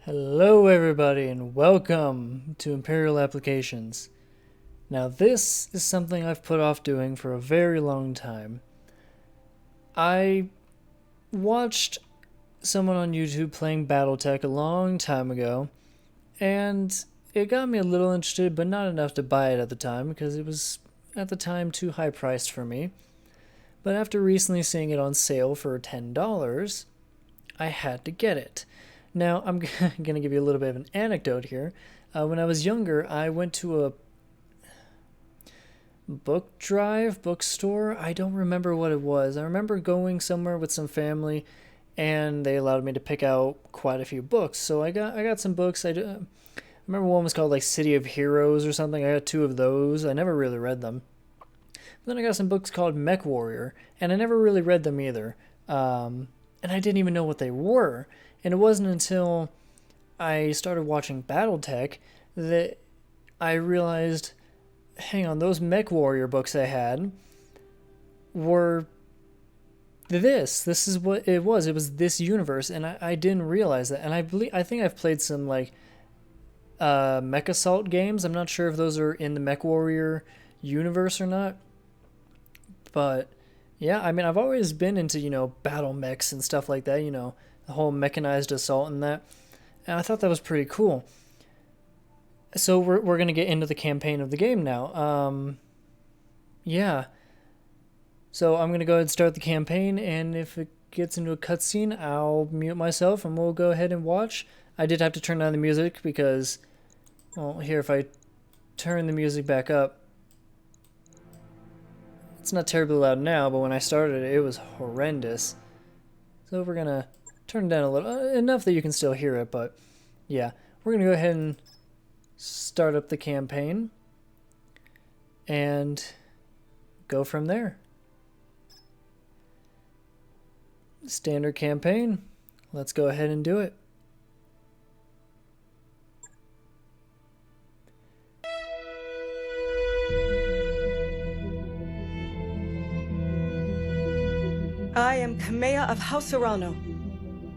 Hello everybody and welcome to Imperial Applications. Now this is something I've put off doing for a very long time. I watched someone on YouTube playing Battletech a long time ago, and it got me a little interested, but not enough to buy it at the time because it was at the time too high priced for me. But after recently seeing it on sale for $10, I had to get it. Now, I'm going to give you a little bit of an anecdote here. When I was younger, I went to a bookstore. I don't remember what it was. I remember going somewhere with some family, and they allowed me to pick out quite a few books. So I got some books. I remember one was called like City of Heroes or something. I got two of those. I never really read them. But then I got some books called Mech Warrior, and I never really read them either. And I didn't even know what they were. And it wasn't until I started watching Battletech that I realized, hang on, those Mech Warrior books I had were this. This is what it was. It was this universe, and I didn't realize that. And I think I've played some like Mech Assault games. I'm not sure if those are in the Mech Warrior universe or not. But yeah, I mean, I've always been into, battle mechs and stuff like that, the whole mechanized assault and that. And I thought that was pretty cool. So we're going to get into the campaign of the game now. Yeah. So I'm going to go ahead and start the campaign, and if it gets into a cutscene, I'll mute myself and we'll go ahead and watch. I did have to turn down the music because, well, here, if I turn the music back up, it's not terribly loud now, but when I started it was horrendous. So we're going to turn it down a little, enough that you can still hear it, but yeah. We're going to go ahead and start up the campaign and go from there. Standard campaign. Let's go ahead and do it. I am Kamea of House Urano,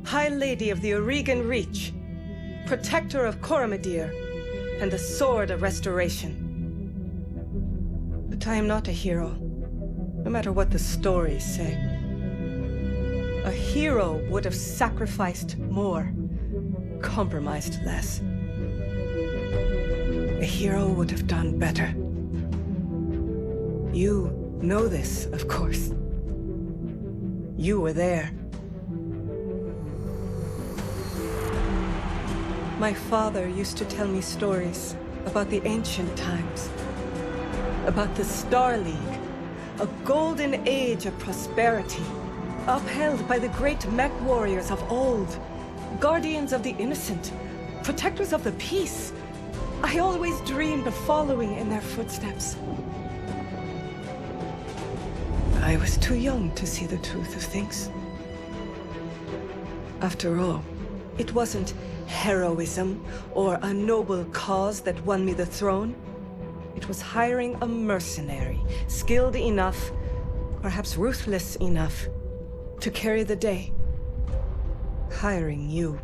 High Lady of the Oregon Reach, Protector of Coromadir, and the Sword of Restoration. But I am not a hero, no matter what the stories say. A hero would have sacrificed more, compromised less. A hero would have done better. You know this, of course. You were there. My father used to tell me stories about the ancient times, about the Star League, a golden age of prosperity, upheld by the great mech warriors of old, guardians of the innocent, protectors of the peace. I always dreamed of following in their footsteps. I was too young to see the truth of things. After all, it wasn't heroism or a noble cause that won me the throne. It was hiring a mercenary, skilled enough, perhaps ruthless enough, to carry the day. Hiring you.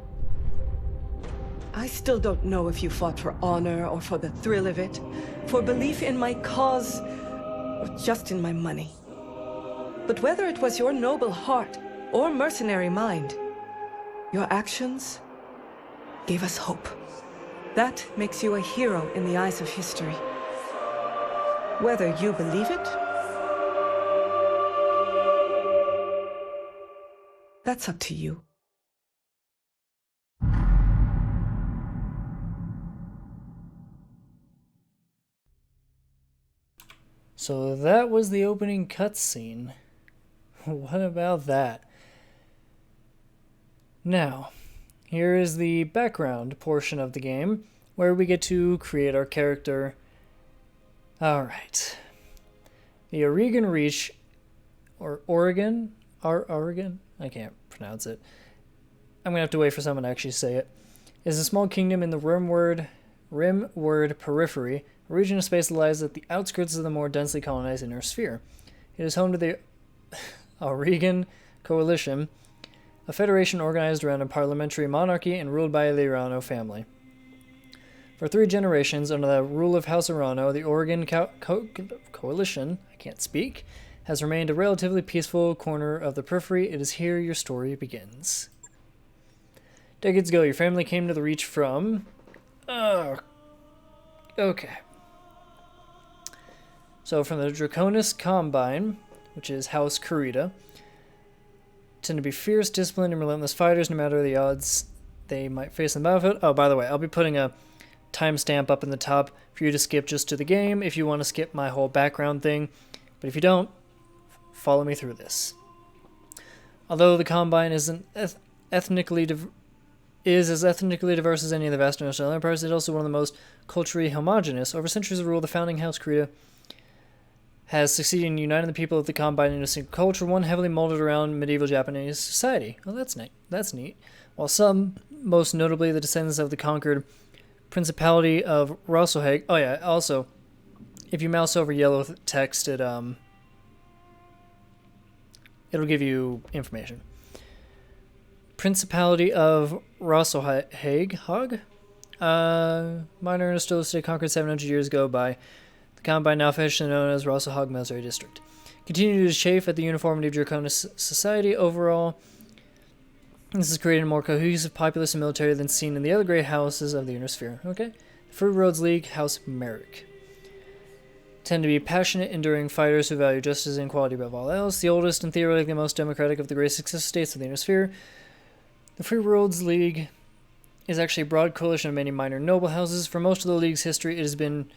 I still don't know if you fought for honor or for the thrill of it, for belief in my cause, or just in my money. But whether it was your noble heart or mercenary mind, your actions gave us hope. That makes you a hero in the eyes of history. Whether you believe it, that's up to you. So that was the opening cutscene. What about that? Now, here is the background portion of the game, where we get to create our character. Alright. The Oregon Reach, or Oregon? Oregon? I can't pronounce it. I'm going to have to wait for someone to actually say it. Is a small kingdom in the Rimward Periphery, a region of space that lies at the outskirts of the more densely colonized inner sphere. It is home to the Oregon Coalition, a federation organized around a parliamentary monarchy and ruled by the Arano family. For 3 generations, under the rule of House Arano, the Oregon Coalition, I can't speak, has remained a relatively peaceful corner of the periphery. It is here your story begins. Decades ago, your family came to the Reach from... okay. So from the Draconis Combine, which is House Kurita, tend to be fierce, disciplined, and relentless fighters no matter the odds they might face in the battlefield. Oh, by the way, I'll be putting a timestamp up in the top for you to skip just to the game if you want to skip my whole background thing. But if you don't, follow me through this. Although the Combine is as ethnically diverse as any of the vast national empires, it is also one of the most culturally homogenous. Over centuries of rule, the founding House Kurita has succeeded in uniting the people of the Combine into a single culture, one heavily molded around medieval Japanese society. Oh, that's neat. That's neat. While some, most notably the descendants of the conquered Principality of Rosselhag. Oh yeah, also, if you mouse over yellow text, it'll give you information. Principality of Rosselhag, minor and still state conquered 700 years ago by the Combine, now officially known as Rosselhag Military District. Continue to chafe at the uniformity of Draconis society overall. This has created a more cohesive populace and military than seen in the other great houses of the Inner Sphere. Okay. The Free Roads League, House Merrick. Tend to be passionate, enduring fighters who value justice and equality above all else. The oldest and theoretically most democratic of the great success states of the Inner Sphere. The Free Roads League is actually a broad coalition of many minor noble houses. For most of the League's history, it has been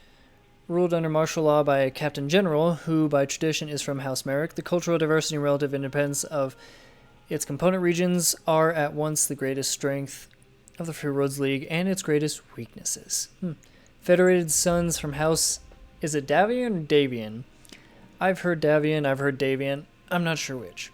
ruled under martial law by a Captain General, who by tradition is from House Merrick. The cultural diversity and relative independence of its component regions are at once the greatest strength of the Free Roads League and its greatest weaknesses. Federated Sons from House... Is it Davian or Davian? I've heard Davian, I've heard Davian. I'm not sure which.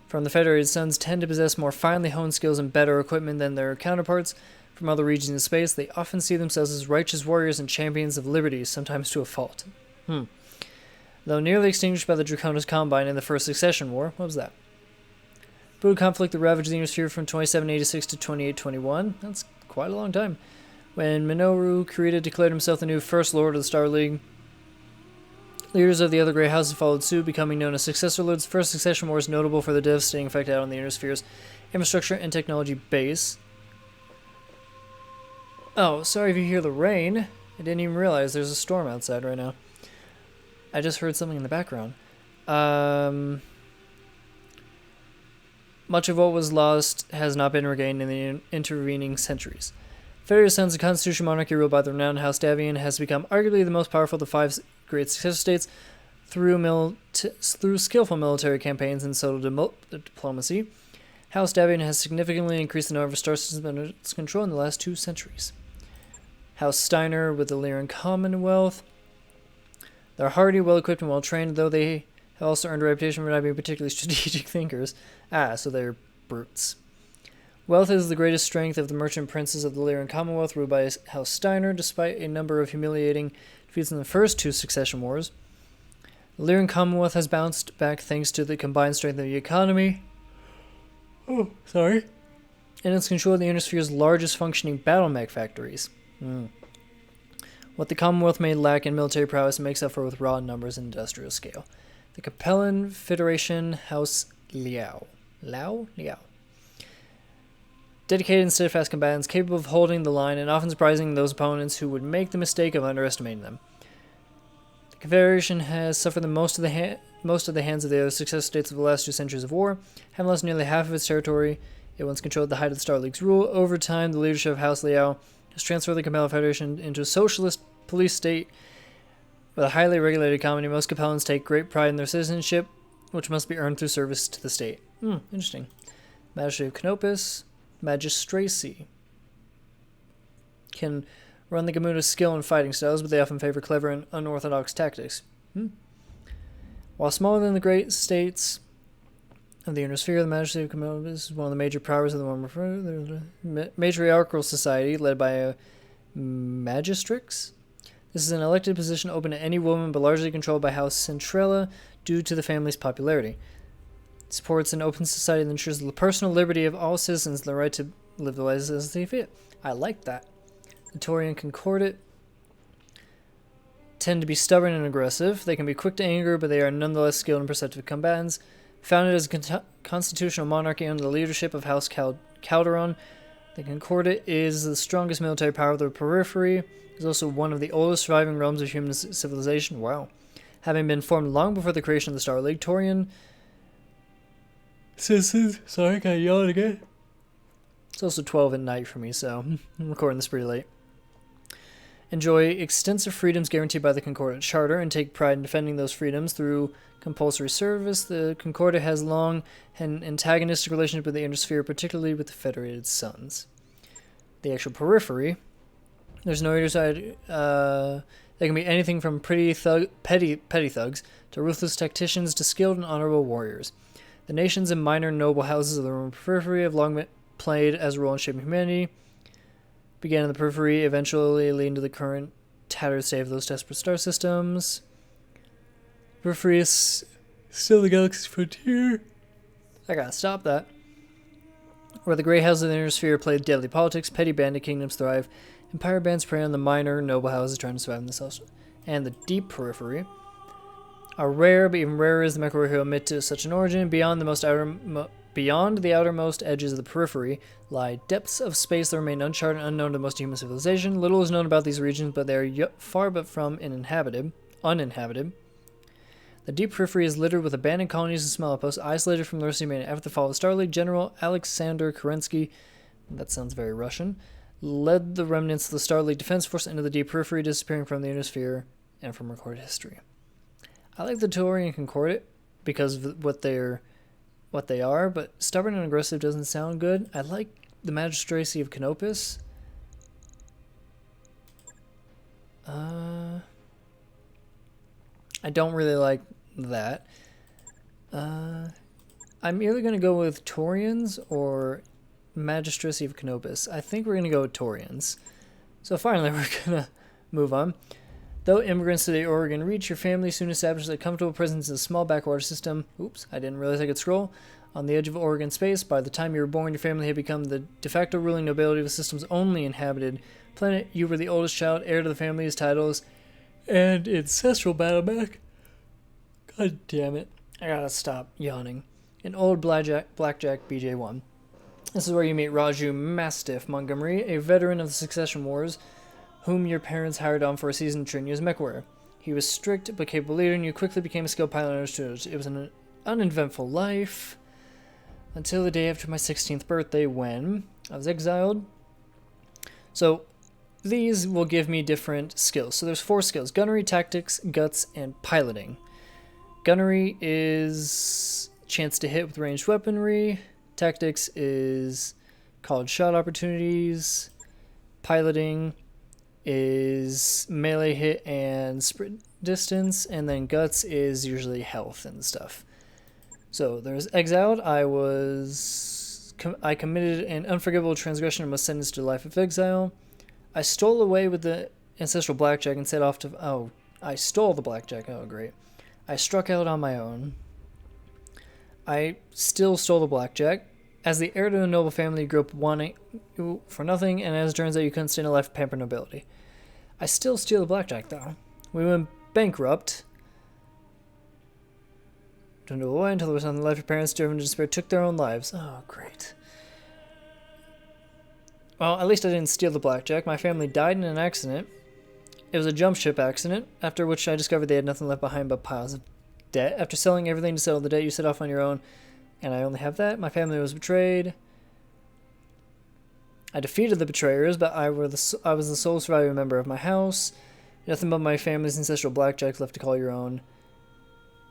From the Federated Sons tend to possess more finely honed skills and better equipment than their counterparts from other regions of space. They often see themselves as righteous warriors and champions of liberty, sometimes to a fault. Though nearly extinguished by the Draconis Combine in the First Succession War. What was that? Brutal conflict that ravaged the Inner Sphere from 2786 to 2821. That's quite a long time. When Minoru Kurita declared himself the new First Lord of the Star League, leaders of the other great houses followed suit, becoming known as Successor Lords. First Succession War is notable for the devastating effect out on the Inner Sphere's infrastructure and technology base. Oh, sorry if you hear the rain. I didn't even realize there's a storm outside right now. I just heard something in the background. Much of what was lost has not been regained in the intervening centuries. Federated Sons, a constitutional monarchy ruled by the renowned House Davian, has become arguably the most powerful of the 5 great successor states through skillful military campaigns and subtle diplomacy. House Davian has significantly increased the number of star systems under its control in the last 2 centuries. House Steiner with the Lyran Commonwealth. They're hardy, well-equipped, and well-trained, though they have also earned a reputation for not being particularly strategic thinkers. So they're brutes. Wealth is the greatest strength of the merchant princes of the Lyran Commonwealth, ruled by House Steiner, despite a number of humiliating defeats in the first 2 succession wars. The Lyran Commonwealth has bounced back thanks to the combined strength of the economy. And its control of the Inner Sphere's largest functioning battle mech factories. What the Commonwealth may lack in military prowess makes up for with raw numbers and industrial scale. The Capellan Federation, House Liao. Liao. Dedicated and steadfast combatants, capable of holding the line and often surprising those opponents who would make the mistake of underestimating them. The Confederation has suffered the most of the hands of the other successor states of the last 2 centuries of war, having lost nearly half of its territory it once controlled at the height of the Star League's rule. Over time, the leadership of House Liao has transferred the Capellan Federation into a socialist police state with a highly regulated economy. Most Capellans take great pride in their citizenship, which must be earned through service to the state. Interesting. Magistrate of Canopus, Magistracy, can run the gamut of skill and fighting styles, but they often favor clever and unorthodox tactics. While smaller than the great states of the Inner Sphere, the Magistracy of Canopus is one of the major powers of the one referred to the matriarchal society led by a magistrix. This is an elected position open to any woman, but largely controlled by House Centrella due to the family's popularity. Supports an open society that ensures the personal liberty of all citizens and the right to live their lives as they fit. I like that. The Taurian Concordat tend to be stubborn and aggressive. They can be quick to anger, but they are nonetheless skilled and perceptive combatants. Founded as a constitutional monarchy under the leadership of House Calderon, the Concordat is the strongest military power of the periphery. It is also one of the oldest surviving realms of human civilization. Wow. Having been formed long before the creation of the Star League, Taurian citizens... Sorry, can I yell it again? It's also 12 at night for me, so I'm recording this pretty late. Enjoy extensive freedoms guaranteed by the Concordat Charter and take pride in defending those freedoms through compulsory service. The Concordat has long an antagonistic relationship with the Inner particularly with the Federated Suns. The actual periphery, there's no either side. They can be anything from petty thugs to ruthless tacticians to skilled and honorable warriors. The nations and minor noble houses of the Roman periphery have long played as a role in shaping humanity. Began in the periphery, eventually leading to the current tattered state of those desperate star systems. Periphery is still the galaxy's frontier. I gotta stop that. Where the grey houses of the Inner Sphere play deadly politics, petty bandit kingdoms thrive, empire bands prey on the minor noble houses trying to survive themselves. And the deep periphery are rare, but even rarer is the mech warrior who admit to such an origin. Beyond the outermost edges of the periphery lie depths of space that remain uncharted and unknown to most human civilization. Little is known about these regions, but they are far but from uninhabited. The deep periphery is littered with abandoned colonies and small outposts, isolated from the rest of humanity. After the fall of the Star League, General Alexander Kerensky, that sounds very Russian, led the remnants of the Star League Defense Force into the deep periphery, disappearing from the Inner Sphere and from recorded history. I like the Taurian Concordat because of what they are, but stubborn and aggressive doesn't sound good. I like the Magistracy of Canopus. I don't really like that. I'm either going to go with Taurians or Magistracy of Canopus. I think we're going to go with Taurians. So finally, we're going to move on. Though immigrants to the Oregon Reach, your family soon established a comfortable presence in a small backwater system. Oops, I didn't realize I could scroll. On the edge of Oregon space, by the time you were born, your family had become the de facto ruling nobility of the system's only inhabited planet. You were the oldest child, heir to the family's titles, and ancestral battleback. God damn it. I gotta stop yawning. An old blackjack BJ1. This is where you meet Raju Mastiff Montgomery, a veteran of the Succession Wars, whom your parents hired on for a season to train you as mech warrior. He was strict but capable leader, and you quickly became a skilled pilot and understood. It was an uneventful life until the day after my 16th birthday when I was exiled. So these will give me different skills. So there's 4 skills: gunnery, tactics, guts, and piloting. Gunnery is chance to hit with ranged weaponry. Tactics is called shot opportunities. Piloting is melee hit and sprint distance, and then guts is usually health and stuff. So there's exiled. I committed an unforgivable transgression and was sentenced to life of exile. I stole away with the ancestral blackjack and set off to... Oh, I stole the blackjack. Oh, great. I struck out on my own. I still stole the blackjack. As the heir to a noble family, you grew up wanting for nothing, and as it turns out, you couldn't stand a life of pampered nobility. I still steal the blackjack, though. We went bankrupt. Don't know why until there was nothing left. Your parents, driven to despair, took their own lives. Oh, great. Well, at least I didn't steal the blackjack. My family died in an accident. It was a jump ship accident, after which I discovered they had nothing left behind but piles of debt. After selling everything to settle the debt, you set off on your own, and I only have that. My family was betrayed. I defeated the betrayers, but I was the sole surviving member of my house. Nothing but my family's ancestral blackjacks left to call your own.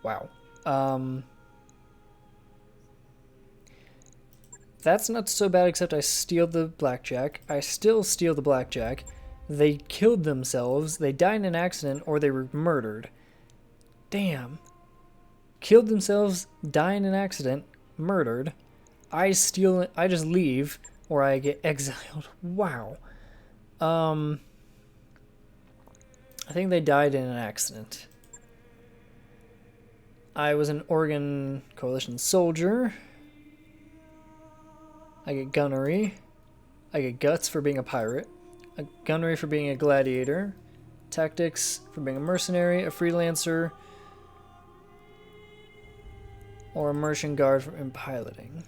Wow. That's not so bad, except I steal the blackjack. I still steal the blackjack. They killed themselves. They died in an accident, or they were murdered. Damn. Killed themselves, die in an accident, murdered. I steal it. I just leave, or I get exiled. Wow. I think they died in an accident. I was an Oregon Coalition soldier. I get gunnery. I get guts for being a pirate. A gunnery for being a gladiator. Tactics for being a mercenary, a freelancer, or a merchant guard in piloting.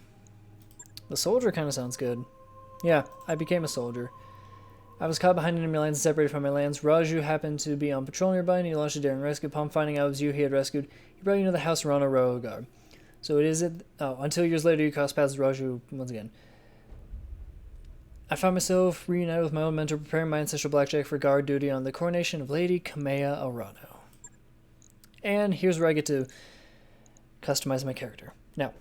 The soldier kind of sounds good. Yeah, I became a soldier. I was caught behind enemy lines and separated from my lands. Raju happened to be on patrol nearby, and he launched a daring rescue. Upon finding out it was you he had rescued, he brought you to the house Rana Rogar. So it is it. Oh, until years later, you cross paths with Raju once again. I found myself reunited with my own mentor, preparing my ancestral blackjack for guard duty on the coronation of Lady Kamea Arano. And here's where I get to customize my character. Now,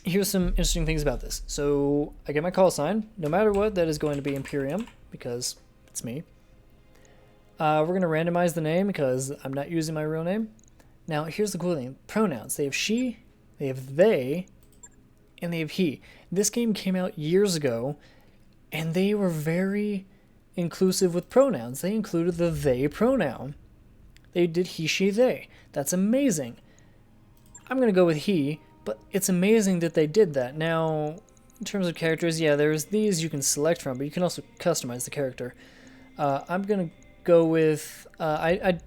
here's some interesting things about this. So I get my call sign. No matter what, that is going to be Imperium, because it's me. We're going to randomize the name because I'm not using my real name. Now, here's the cool thing. Pronouns. They have she, they have they, and they have he. This game came out years ago, and they were very inclusive with pronouns. They included the they pronoun. They did he, she, they. That's amazing. I'm going to go with he, but it's amazing that they did that. Now, in terms of characters, yeah, there's these you can select from, but you can also customize the character. I'm going to go with... I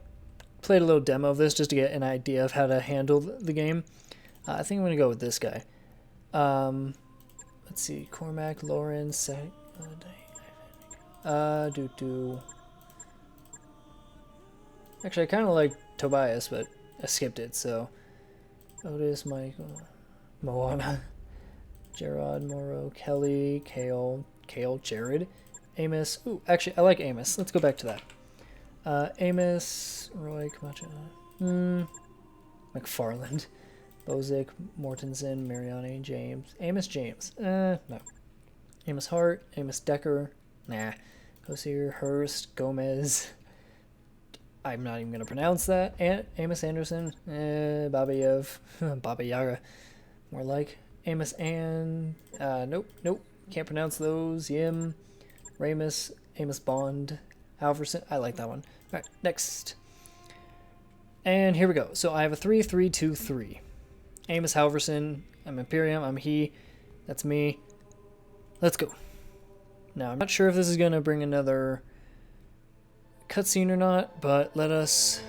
played a little demo of this just to get an idea of how to handle the game. I think I'm going to go with this guy. Let's see, Cormac, Lawrence... Actually, I kind of like Tobias, but I skipped it, so... Otis, Michael, Moana, Gerard, Morrow, Kelly, Kale, Jared, Amos. Ooh, actually, I like Amos. Let's go back to that. Amos, Roy, Camacho, McFarland, Bozick, Mortensen, Mariani, James. Amos James. No. Amos Hart, Amos Decker. Nah. Kosir, Hurst, Gomez. I'm not even going to pronounce that. Amos Anderson, Babayev, Baba Yaga, more like. Amos Ann, nope, can't pronounce those. Yim, Ramus, Amos Bond, Halverson. I like that one. All right, next. And here we go. So I have a 3-3-2-3. Amos Halverson, I'm Imperium, I'm he, that's me. Let's go. Now, I'm not sure if this is going to bring another cutscene or not, but let us...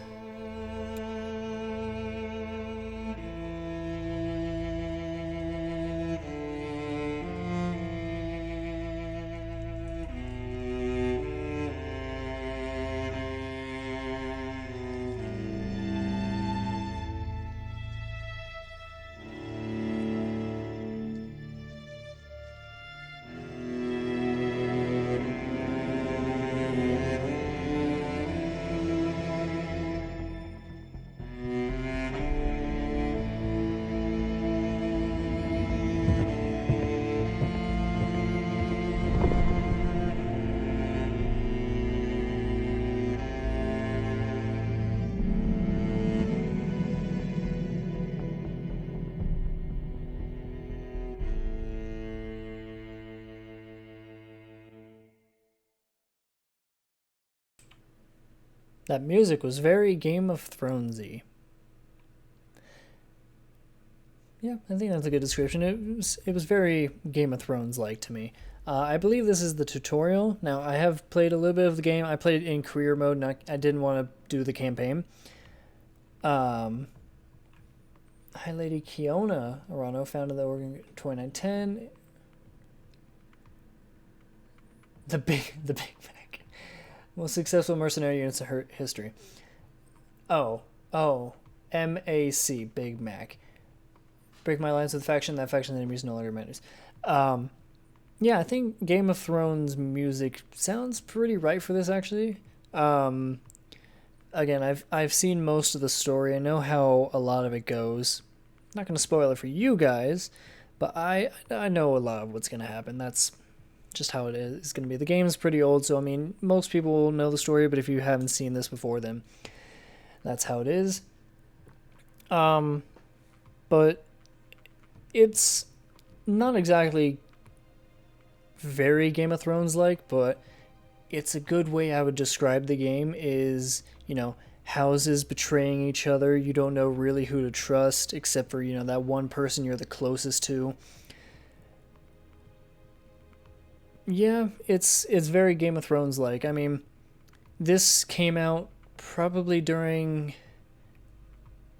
That music was very Game of Thronesy. Yeah, I think that's a good description. It was very Game of Thrones-like to me. I believe this is the tutorial. Now, I have played a little bit of the game. I played it in career mode, and I didn't want to do the campaign. Hi, Lady Kiona Arano, founded the Oregon 2910. The Big Mac. Most successful mercenary units in her history. Oh, MAC, Big Mac. Break my alliance with faction. That faction's enemies no longer matters. Yeah, I think Game of Thrones music sounds pretty right for this, actually. Again, I've seen most of the story. I know how a lot of it goes. Not going to spoil it for you guys, but I know a lot of what's going to happen. That's just how it is. It's going to be. The game's pretty old, so I mean, most people will know the story, but if you haven't seen this before, then that's how it is. But it's not exactly very Game of Thrones like, but it's a good way I would describe the game is, you know, houses betraying each other. You don't know really who to trust, except for, you know, that one person you're the closest to. Yeah, it's very Game of Thrones like. I mean, this came out probably during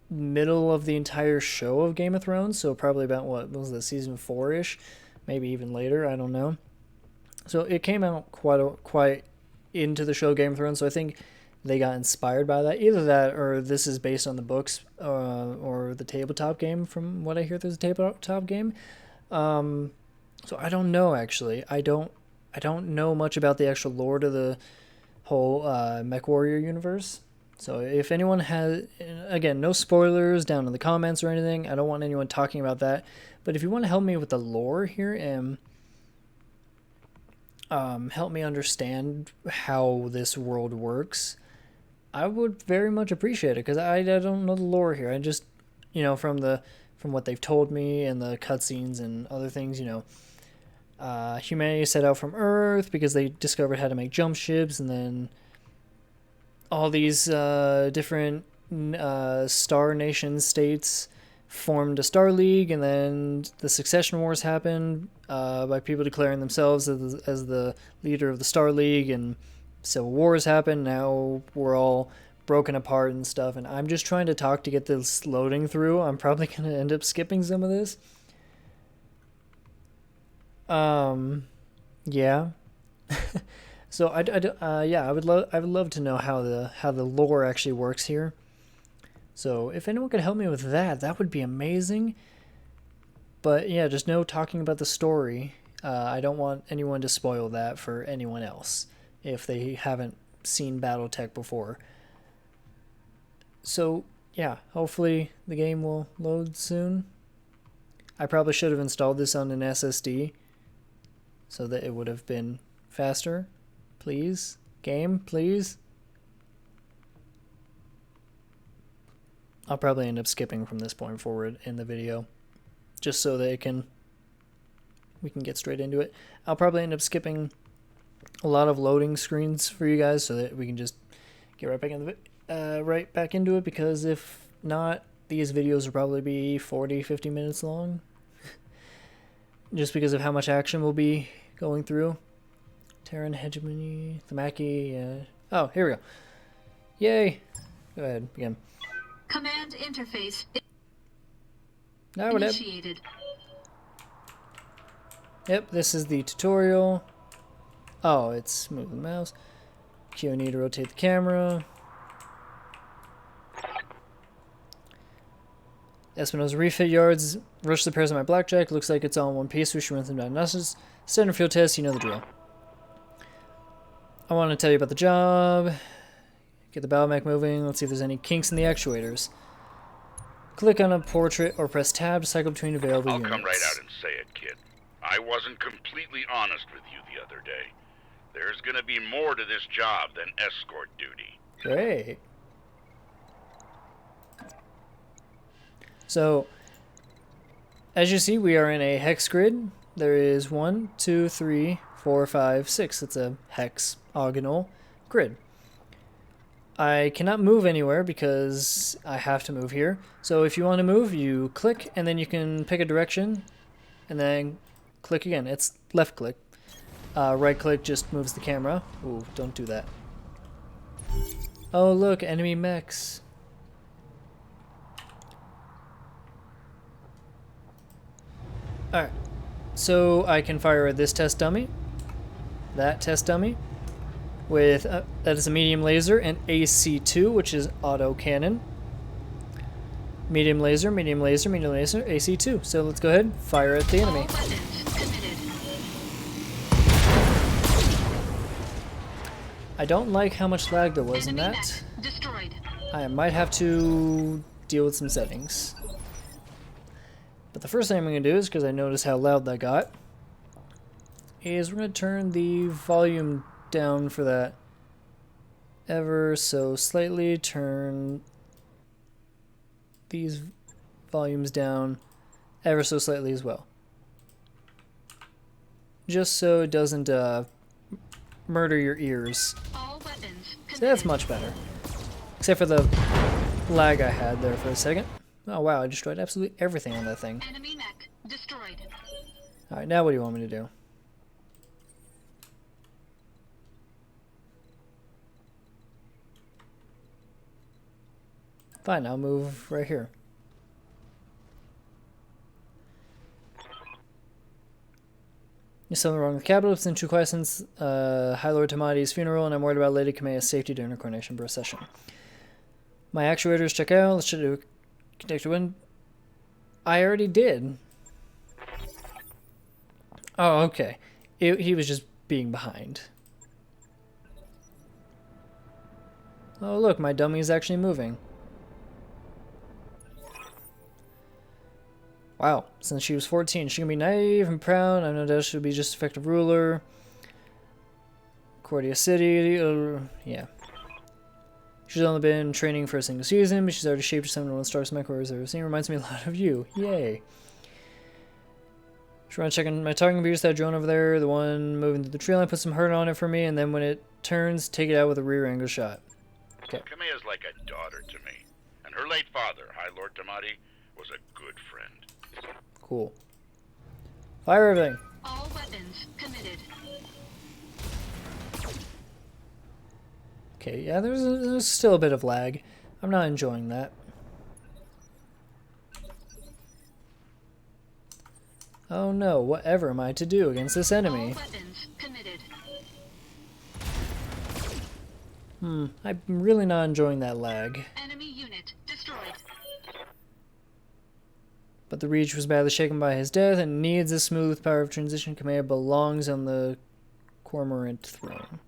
middle of the entire show of Game of Thrones, so probably about what was the season 4-ish, maybe even later, I don't know. So it came out quite into the show Game of Thrones, so I think they got inspired by that. Either that or this is based on the books or the tabletop game. From what I hear, there's a tabletop game. So I don't know actually. I don't know much about the actual lore of the whole MechWarrior universe. So if anyone has, again, no spoilers down in the comments or anything. I don't want anyone talking about that. But if you want to help me with the lore here and help me understand how this world works, I would very much appreciate it, because I don't know the lore here. I just, you know, from what they've told me and the cutscenes and other things, you know, humanity set out from Earth because they discovered how to make jump ships, and then all these different star nation states formed a Star League, and then the Succession Wars happened by people declaring themselves as the leader of the Star League, and Civil Wars happened. Now we're all broken apart and stuff, and I'm just trying to talk to get this loading through. I'm probably going to end up skipping some of this. Yeah. So I would love to know how the lore actually works here. So if anyone could help me with that, that would be amazing. But yeah, just no talking about the story. I don't want anyone to spoil that for anyone else if they haven't seen Battletech before. So yeah, hopefully the game will load soon. I probably should have installed this on an SSD so that it would have been faster. Please, game, please. I'll probably end up skipping from this point forward in the video, just so that we can get straight into it. I'll probably end up skipping a lot of loading screens for you guys so that we can just get right back into it, because if not, these videos will probably be 40-50 minutes long just because of how much action we'll be going through. Terran hegemony, Thamaki, oh, here we go. Yay! Go ahead, begin. Command interface initiated. Yep, this is the tutorial. Oh, it's move the mouse. Q and E to rotate the camera. Espinosa refit yards. Rush the pairs of my blackjack. Looks like it's all in one piece. We should run some diagnostics. Standard field test. You know the drill. I want to tell you about the job. Get the Battletech moving. Let's see if there's any kinks in the actuators. Click on a portrait or press tab to cycle between available units. I'll come right out and say it, kid. I wasn't completely honest with you the other day. There's gonna be more to this job than escort duty. Great. So, as you see, we are in a hex grid. There is 1, 2, 3, 4, 5, 6. It's a hexagonal grid. I cannot move anywhere because I have to move here. So if you want to move, you click, and then you can pick a direction, and then click again. It's left click. Right click just moves the camera. Ooh, don't do that. Oh look, enemy mechs. Alright, so I can fire at this test dummy, that test dummy, with that is a medium laser, and AC2, which is auto cannon. Medium laser, medium laser, medium laser, AC2. So let's go ahead and fire at the enemy. I don't like how much lag there was in that. I might have to deal with some settings. But the first thing I'm going to do is, because I noticed how loud that got, is we're going to turn the volume down for that ever so slightly. Turn these volumes down ever so slightly as well. Just so it doesn't murder your ears. So that's much better. Except for the lag I had there for a second. Oh wow, I destroyed absolutely everything on that thing. Enemy mech destroyed. Alright, now what do you want me to do? Fine, I'll move right here. There's something wrong with the capital. It's been too quiet since High Lord Tamati's funeral, and I'm worried about Lady Kamea's safety during her coronation procession. My actuators check out. Let's do connect to wind. I already did. Oh, okay. He was just being behind. Oh, look, my dummy is actually moving. Wow, since she was 14, she can be naive and proud. I know that she'll be just effective ruler. Cordia City, yeah. She's only been training for a single season, but she's already shaped herself into one of the starkest mech warriors I've ever seen. Reminds me a lot of you. Yay. Just want to check on my targeting computers, that drone over there, the one moving through the tree line, put some hurt on it for me, and then when it turns, take it out with a rear angle shot. Okay. Kamea's like a daughter to me, and her late father, High Lord Tamati, was a good friend. Cool. Fire everything. All weapons committed. Okay, yeah, there's still a bit of lag. I'm not enjoying that. Oh no, whatever am I to do against this enemy? All weapons committed. I'm really not enjoying that lag. Enemy unit destroyed. But the Reach was badly shaken by his death and needs a smooth power of transition. Kamea belongs on the Cormorant throne.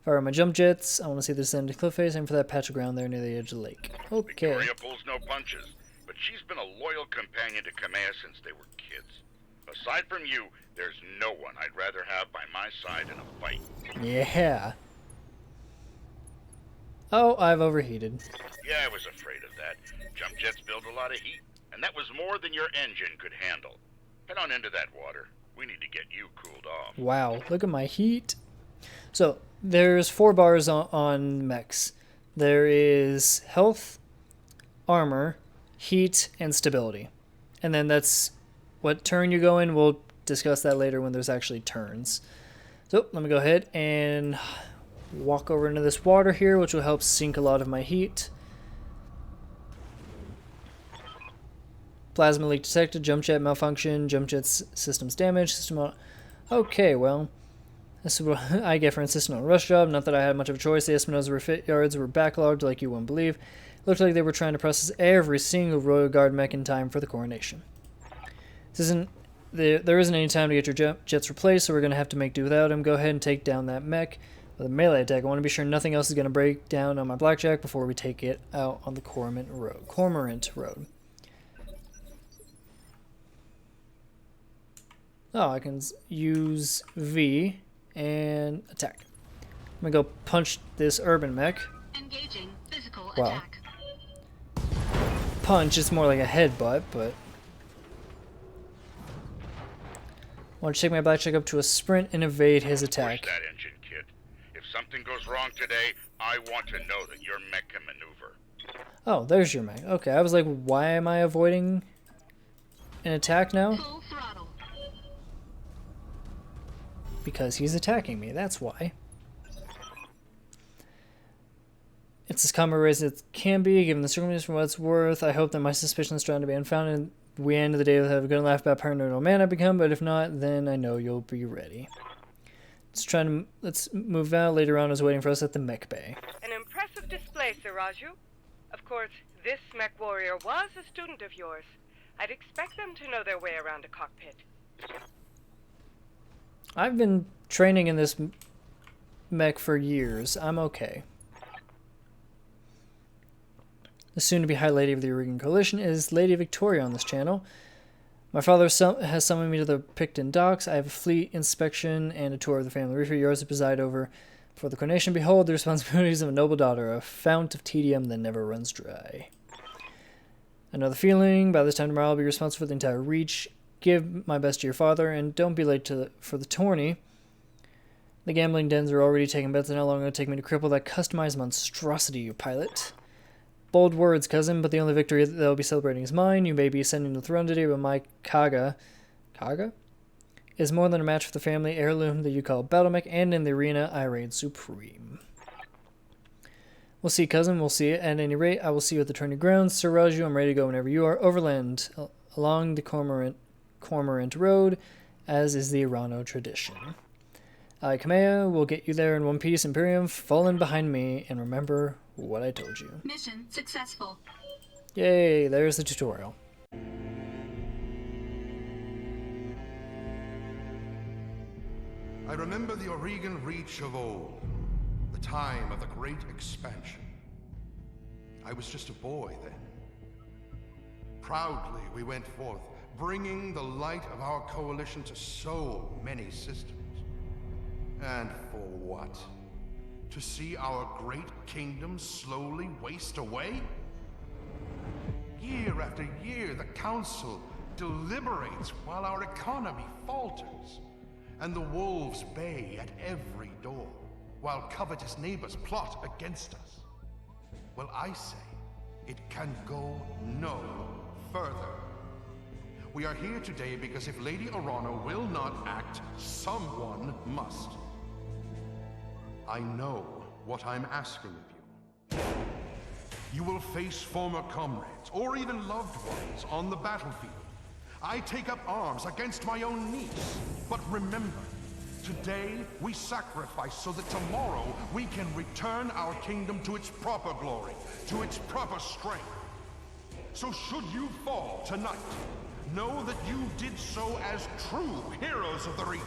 Fire my jump jets. I want to see this end to cliff face. Aim for that patch of ground there near the edge of the lake. Okay. Victoria pulls no punches, but she's been a loyal companion to Kamea since they were kids. Aside from you, there's no one I'd rather have by my side in a fight. Yeah. Oh, I've overheated. Yeah, I was afraid of that. Jump jets build a lot of heat, and that was more than your engine could handle. Head on into that water. We need to get you cooled off. Wow, look at my heat. So, there's 4 bars on mechs. There is health, armor, heat, and stability. And then that's what turn you go in. We'll discuss that later when there's actually turns. So, let me go ahead and walk over into this water here, which will help sink a lot of my heat. Plasma leak detected, jump jet malfunction, jump jet's systems damaged, Okay, well, this is what I get for insisting on a rush job. Not that I had much of a choice. The Espinosa refit yards were backlogged like you wouldn't believe. Looked like they were trying to process every single Royal Guard mech in time for the coronation. There isn't any time to get your jets replaced, so we're going to have to make do without him. Go ahead and take down that mech with a melee attack. I want to be sure nothing else is going to break down on my blackjack before we take it out on the Cormorant Road. Oh, I can use V and attack. I'm gonna go punch this urban mech. Engaging physical Wow. attack. Punch, it's more like a headbutt, but... I want to take my blackjack up to a sprint and evade his attack. Push that engine, kid. If something goes wrong today, I want to know that your mech can maneuver. Oh, there's your mech. Okay, I was like, why am I avoiding an attack now? Full throttle. Because he's attacking me, that's why. It's as common as it can be, given the circumstances for what it's worth. I hope that my suspicion is trying to be unfounded, and we end the day with a good laugh about paranormal man I've become, but if not, then I know you'll be ready. Let's move out. Later on is waiting for us at the mech bay. An impressive display, Sir Raju. Of course, this mech warrior was a student of yours. I'd expect them to know their way around a cockpit. I've been training in this mech for years. I'm okay. The soon-to-be High Lady of the Irigan Coalition is Lady Victoria on this channel. My father has summoned me to the Picton docks. I have a fleet inspection and a tour of the family reefer yards to preside over. For the coronation, behold the responsibilities of a noble daughter, a fount of tedium that never runs dry. I know the feeling. By this time tomorrow, I'll be responsible for the entire Reach. Give my best to your father, and don't be late for the tourney. The gambling dens are already taking bets on how long it'll take me to cripple that customized monstrosity, you pilot. Bold words, cousin, but the only victory that they'll be celebrating is mine. You may be ascending the throne today, but my Kaga is more than a match for the family heirloom that you call Battletech, and in the arena I reign supreme. We'll see, cousin, we'll see. At any rate, I will see you at the training grounds. Sir Raju, I'm ready to go whenever you are. Overland, along the Cormorant Road, as is the Irano tradition. I, Kamea, will get you there in one piece. Imperium, fall in behind me, and remember what I told you. Mission successful. Yay, there's the tutorial. I remember the Oregon Reach of old, the time of the Great Expansion. I was just a boy then. Proudly we went forth, bringing the light of our coalition to so many systems. And for what? To see our great kingdom slowly waste away? Year after year, the Council deliberates while our economy falters, and the wolves bay at every door, while covetous neighbors plot against us. Well, I say, it can go no further. We are here today because if Lady Orana will not act, someone must. I know what I'm asking of you. You will face former comrades, or even loved ones, on the battlefield. I take up arms against my own niece. But remember, today we sacrifice so that tomorrow we can return our kingdom to its proper glory, to its proper strength. So should you fall tonight, know that you did so as true heroes of the Reach.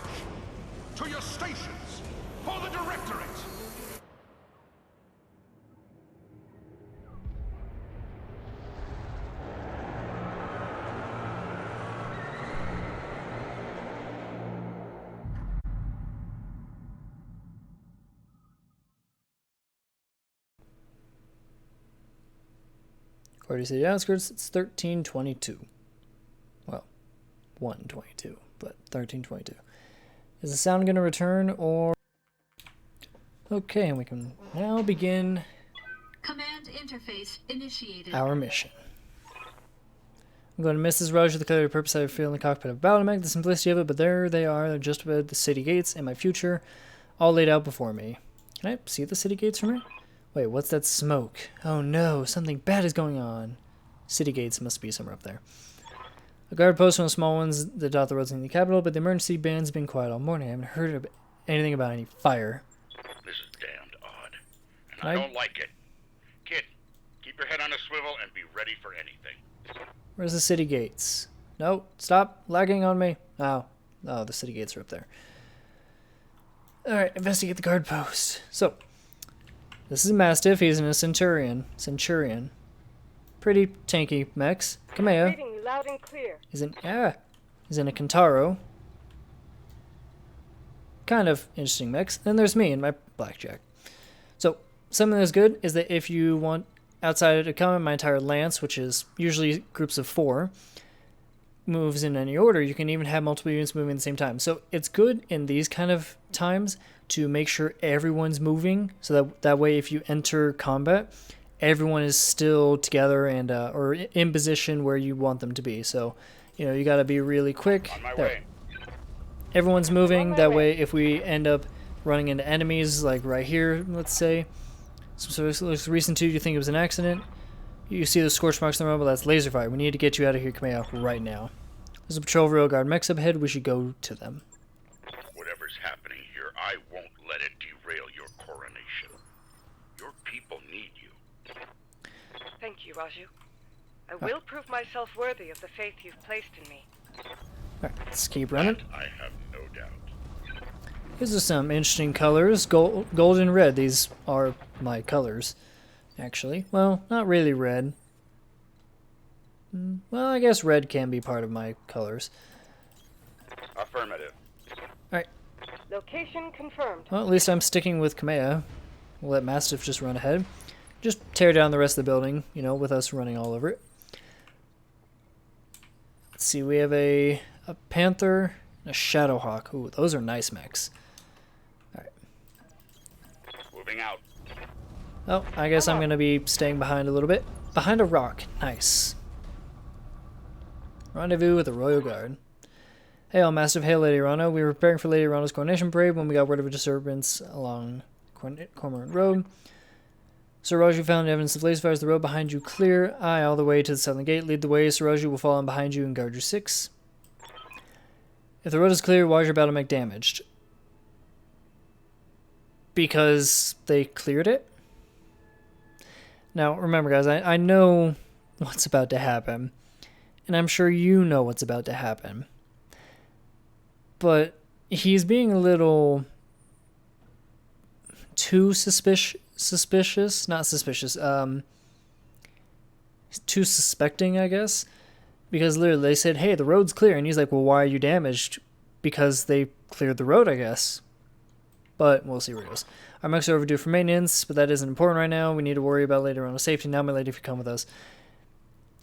To your stations, for the Directorate! Quarter City outskirts, it's 1322. Well, 122, but 1322. Is the sound going to return, or... Okay, and we can now begin Command interface initiated. our mission. I'm going to miss this rush with the clarity of purpose I feel in the cockpit of Battletech, the simplicity of it, but there they are, they're just above the city gates and my future, all laid out before me. Can I see the city gates from here? Wait, what's that smoke? Oh no, something bad is going on. City gates must be somewhere up there. A guard post, one of the small ones that dot the roads in the capital, but the emergency band's been quiet all morning. I haven't heard anything about any fire. This is damned odd, and I don't like it. Kid, keep your head on a swivel and be ready for anything. Where's the city gates? No, stop lagging on me. Oh, the city gates are up there. Alright, investigate the guard post. So, this is a Mastiff. He's in a Centurion. Pretty tanky mechs. Kamea. Reading you loud and clear. He's in a Kentaro. Kind of interesting mix. Then there's me and my Blackjack. So, something that's good is that if you want outside of combat, my entire lance, which is usually groups of 4, moves in any order. You can even have multiple units moving at the same time. So it's good in these kind of times to make sure everyone's moving, so that way if you enter combat, everyone is still together and or in position where you want them to be. So, you know, you got to be really quick. On my way. Everyone's moving. That way, if we end up running into enemies, like right here, let's say, so it looks recent to you think it was an accident. You see the scorch marks on the road, but that's laser fire. We need to get you out of here, Kamea, right now. There's a patrol rail guard mechs up ahead. We should go to them. Whatever's happening here, I won't let it derail your coronation. Your people need you. Thank you, Raju. I will prove myself worthy of the faith you've placed in me. Alright, let's keep running. That I have no doubt. These are some interesting colors. Gold and red. These are my colors, actually. Well, not really red. Well, I guess red can be part of my colors. Affirmative. Alright. Location confirmed. Well, at least I'm sticking with Kamea. We'll let Mastiff just run ahead. Just tear down the rest of the building, you know, with us running all over it. Let's see, we have a Panther and a Shadowhawk. Ooh, those are nice mechs. Alright. Moving out. Oh, I guess I'm going to be staying behind a little bit. Behind a rock. Nice. Rendezvous with the Royal Guard. Hail, Master. Hail, Lady Rana. We were preparing for Lady Rana's coronation parade when we got word of a disturbance along Cormorant Road. Sir Raju found evidence of laser fires. The road behind you clear. Aye, all the way to the southern gate. Lead the way. Sir Raju will fall in behind you and guard your 6. If the road is clear, why is your battle mech damaged? Because they cleared it? Now, remember, guys, I know what's about to happen. And I'm sure you know what's about to happen. But he's being a little too suspicious. Not suspicious. Too suspecting, I guess. Because literally they said, hey, the road's clear. And he's like, well, why are you damaged? Because they cleared the road, I guess. But we'll see where it goes. Our mechs are overdue for maintenance, but that isn't important right now. We need to worry about later on safety. Now, my lady, if you come with us.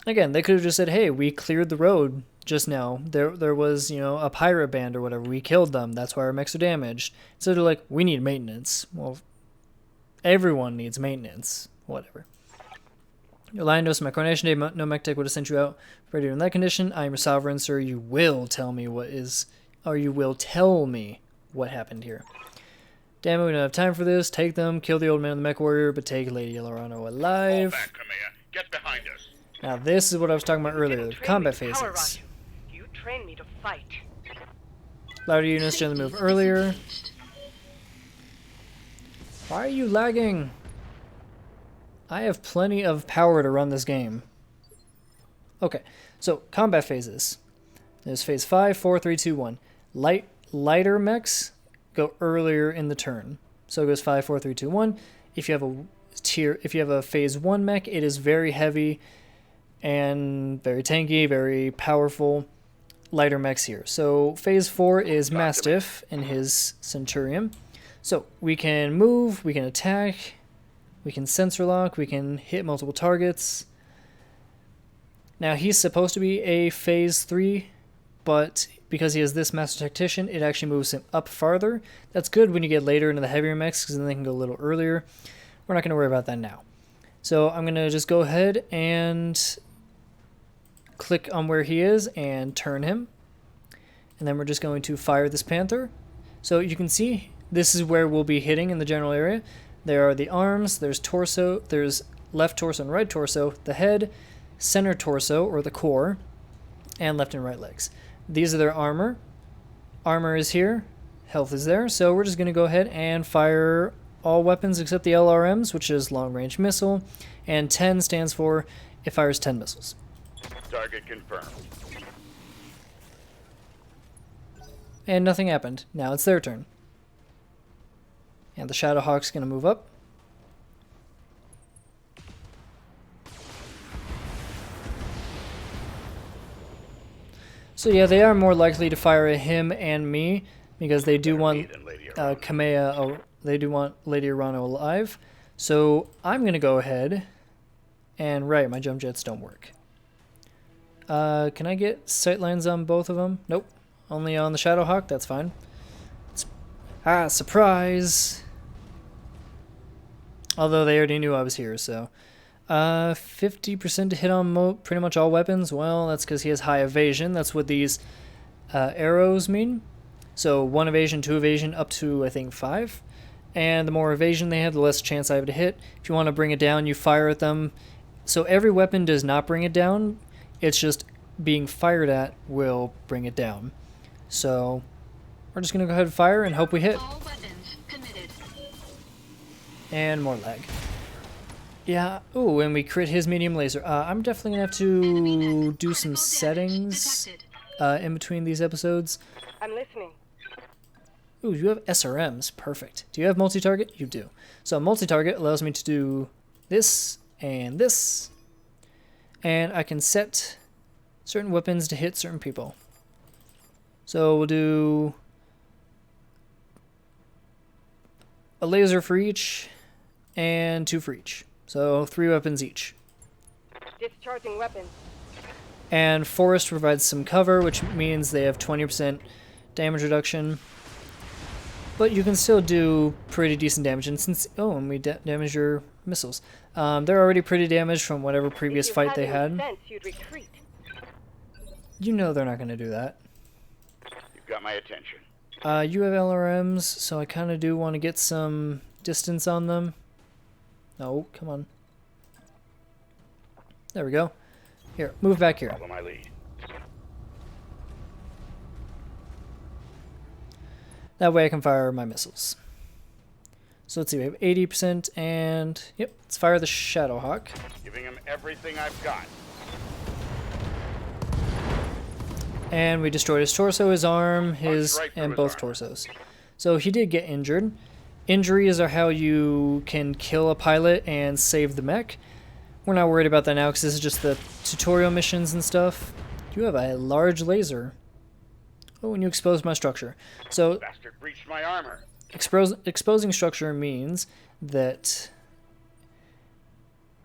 Again, they could have just said, hey, we cleared the road just now. There was, a pirate band or whatever. We killed them. That's why our mechs are damaged. So they're like, we need maintenance. Well, everyone needs maintenance. Whatever. Your line knows my coronation day. No mech tech would have sent you out ready in that condition. I am your sovereign, sir. You will tell me you will tell me what happened here. Damn it, we don't have time for this. Take them, kill the old man and the mech warrior, but take Lady Lorano alive. Fall back, Kamea. Get behind us. Now this is what I was talking about earlier, the combat phases. You trained me to fight. Louder units generally move earlier. Why are you lagging? I have plenty of power to run this game. Okay, so combat phases. There's phase 5, 4, 3, 2, 1. Lighter mechs go earlier in the turn. So it goes 5, 4, 3, 2, 1. If you have a phase 1 mech, it is very heavy and very tanky, very powerful. Lighter mechs here. So phase 4 is Mastiff and his Centurion. So we can move, we can attack, we can sensor lock, we can hit multiple targets. Now he's supposed to be a phase 3, but because he has this Master Tactician, it actually moves him up farther. That's good when you get later into the heavier mechs, because then they can go a little earlier. We're not going to worry about that now. So I'm going to just go ahead and click on where he is and turn him. And then we're just going to fire this Panther. So you can see this is where we'll be hitting in the general area. There are the arms, there's torso, there's left torso and right torso, the head, center torso, or the core, and left and right legs. These are their armor. Armor is here, health is there, so we're just going to go ahead and fire all weapons except the LRMs, which is long-range missile, and 10 stands for it fires 10 missiles. Target confirmed. And nothing happened. Now it's their turn. And the Shadowhawk's going to move up. So yeah, they are more likely to fire at him and me because they do want Kamea. They do want Lady Arano alive. So I'm going to go ahead and my jump jets don't work. Can I get sightlines on both of them? Nope. Only on the Shadowhawk. That's fine. Surprise! Although they already knew I was here, so. 50% to hit on pretty much all weapons. Well, that's because he has high evasion. That's what these arrows mean. So 1 evasion, 2 evasion, up to, I think, 5. And the more evasion they have, the less chance I have to hit. If you want to bring it down, you fire at them. So every weapon does not bring it down. It's just being fired at will bring it down. So we're just going to go ahead and fire and hope we hit. All weapons committed. And more lag. Yeah. Ooh, and we crit his medium laser. I'm definitely going to have to do some settings in between these episodes. I'm listening. Ooh, you have SRMs. Perfect. Do you have multi-target? You do. So multi-target allows me to do this and this. And I can set certain weapons to hit certain people. So we'll do a laser for each and 2 for each. So 3 weapons each. Discharging weapons. And Forest provides some cover, which means they have 20% damage reduction. but you can still do pretty decent damage. And since and we damage your missiles, they're already pretty damaged from whatever previous fight they had. Sense, you'd retreat. You know they're not going to do that. You've got my attention. You have LRMs, so I kind of do want to get some distance on them. No, come on. There we go. Here, move back here. Follow my lead. That way I can fire my missiles. So let's see, we have 80% and... Yep, let's fire the Shadowhawk. Giving him everything I've got. And we destroyed his torso, his arm, and both arm. torsos. So he did get injured. Injuries are how you can kill a pilot and save the mech. We're not worried about that now because this is just the tutorial missions and stuff. You have a large laser. Oh, and you exposed my structure. So Bastard breached my armor. exposing structure means that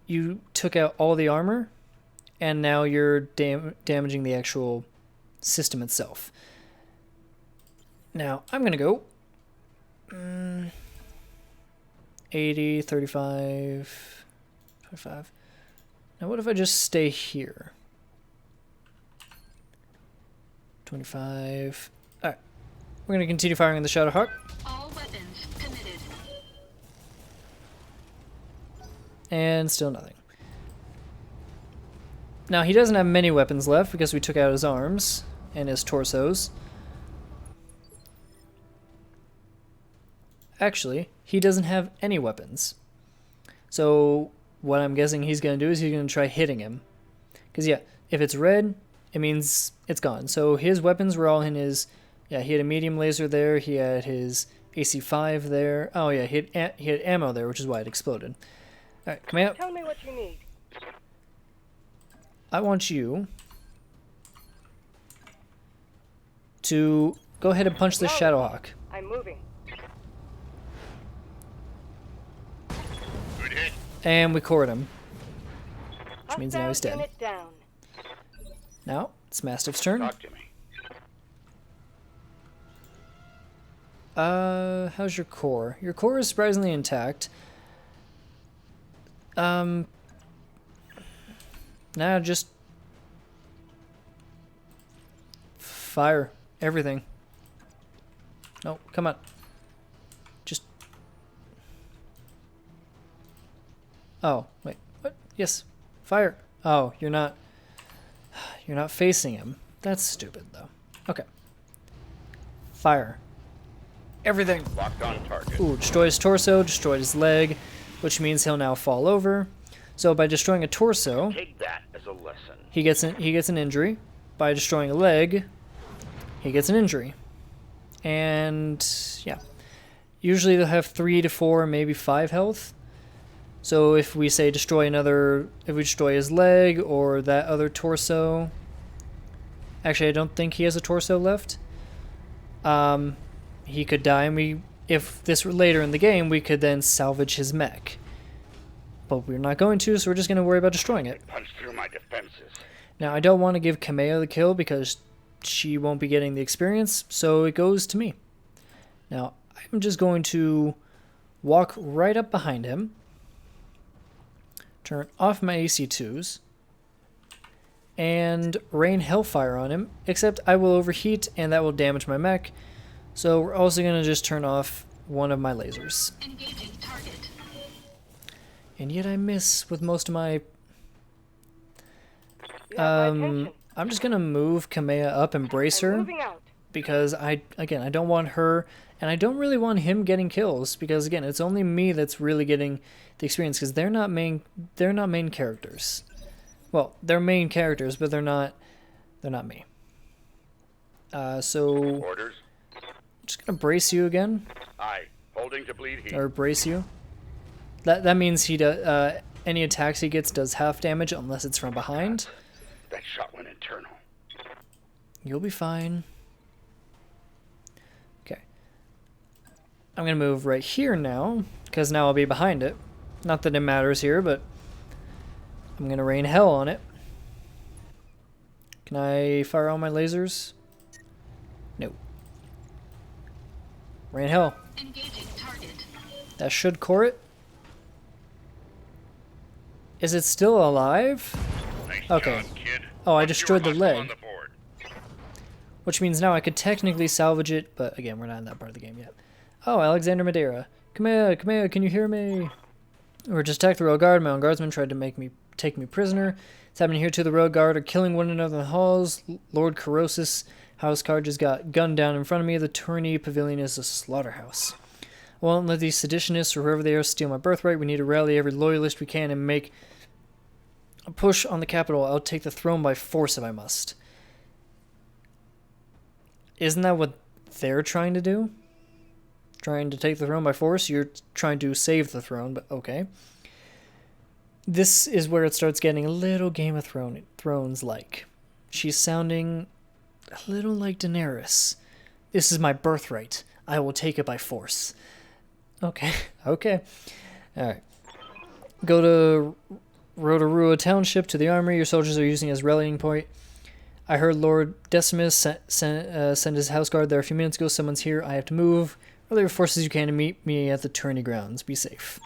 you took out all the armor and now you're damaging the actual system itself. Now, I'm going to go 80, 35, 25. Now, what if I just stay here? 25. Alright. We're going to continue firing on the Shadowhawk. All weapons committed. And still nothing. Now, he doesn't have many weapons left because we took out his arms and his torsos. Actually, he doesn't have any weapons. So, what I'm guessing he's going to do is he's going to try hitting him. Because, yeah, if it's red, it means it's gone. So, his weapons were all in his... Yeah, he had a medium laser there. He had his AC-5 there. Oh, yeah, he had ammo there, which is why it exploded. Alright, come out. Tell me what you need. I want you to go ahead and punch this Shadowhawk. I'm moving. Good hit. And we cored him. Which means now he's dead. Unit down. Now, it's Mastiff's turn. Talk to me. How's your core? Your core is surprisingly intact. Now just fire everything. No, come on. Just... Oh, wait. What? Yes. Fire. Oh, you're not facing him. That's stupid, though. Okay. Fire. Everything. Locked on target. Ooh, destroyed his torso, destroyed his leg, which means he'll now fall over. So by destroying a torso, Take that as a lesson. he gets an injury. By destroying a leg, he gets an injury. And yeah, usually they'll have 3 to 4, maybe 5 health. So if we say if we destroy his leg or that other torso, actually I don't think he has a torso left. He could die, and if this were later in the game, we could then salvage his mech. But we're not going to, so we're just going to worry about destroying it. Punch through my defenses. Now, I don't want to give Kamea the kill because she won't be getting the experience, so it goes to me. Now, I'm just going to walk right up behind him, turn off my AC-2s, and rain Hellfire on him, except I will overheat, and that will damage my mech. So we're also going to just turn off one of my lasers. Engaging target. And yet I miss with most of my... You have my attention. I'm just going to move Kamea up and brace I'm her. moving out. Because, I don't want her... And I don't really want him getting kills. Because, again, it's only me that's really getting the experience. Because they're not main characters. Well, they're main characters, but they're not me. So... Orders. I'm just going to brace you again. Aye. Holding to bleed heat. Or brace you. That means he does any attacks he gets does half damage unless it's from behind. That shot went internal. You'll be fine. Okay. I'm gonna move right here now because now I'll be behind it. Not that it matters here, but I'm gonna rain hell on it. Can I fire all my lasers? No. Rain hell. Engaging target. That should core it. Is it still alive? Nice Okay. job, kid. Oh, I Put destroyed the your hustle on leg. the board. Which means now I could technically salvage it, but again, we're not in that part of the game yet. Oh, Alexander Madeira. Come here, can you hear me? We're just attacked the royal guard. My own guardsmen tried to take me prisoner. It's happening here too. The royal guard are killing one another in the halls. Lord Corrosis housecarl just got gunned down in front of me. The tourney pavilion is a slaughterhouse. I won't let these seditionists or whoever they are steal my birthright. We need to rally every loyalist we can and make a push on the capital. I'll take the throne by force if I must. Isn't that what they're trying to do? Trying to take the throne by force? You're trying to save the throne, but okay. This is where it starts getting a little Game of Thrones-like. She's sounding a little like Daenerys. This is my birthright. I will take it by force. Okay, okay. Alright. Go to Rotorua Township to the armory. Your soldiers are using it as rallying point. I heard Lord Decimus send his house guard there a few minutes ago. Someone's here. I have to move. Rally your forces you can to meet me at the tourney grounds. Be safe.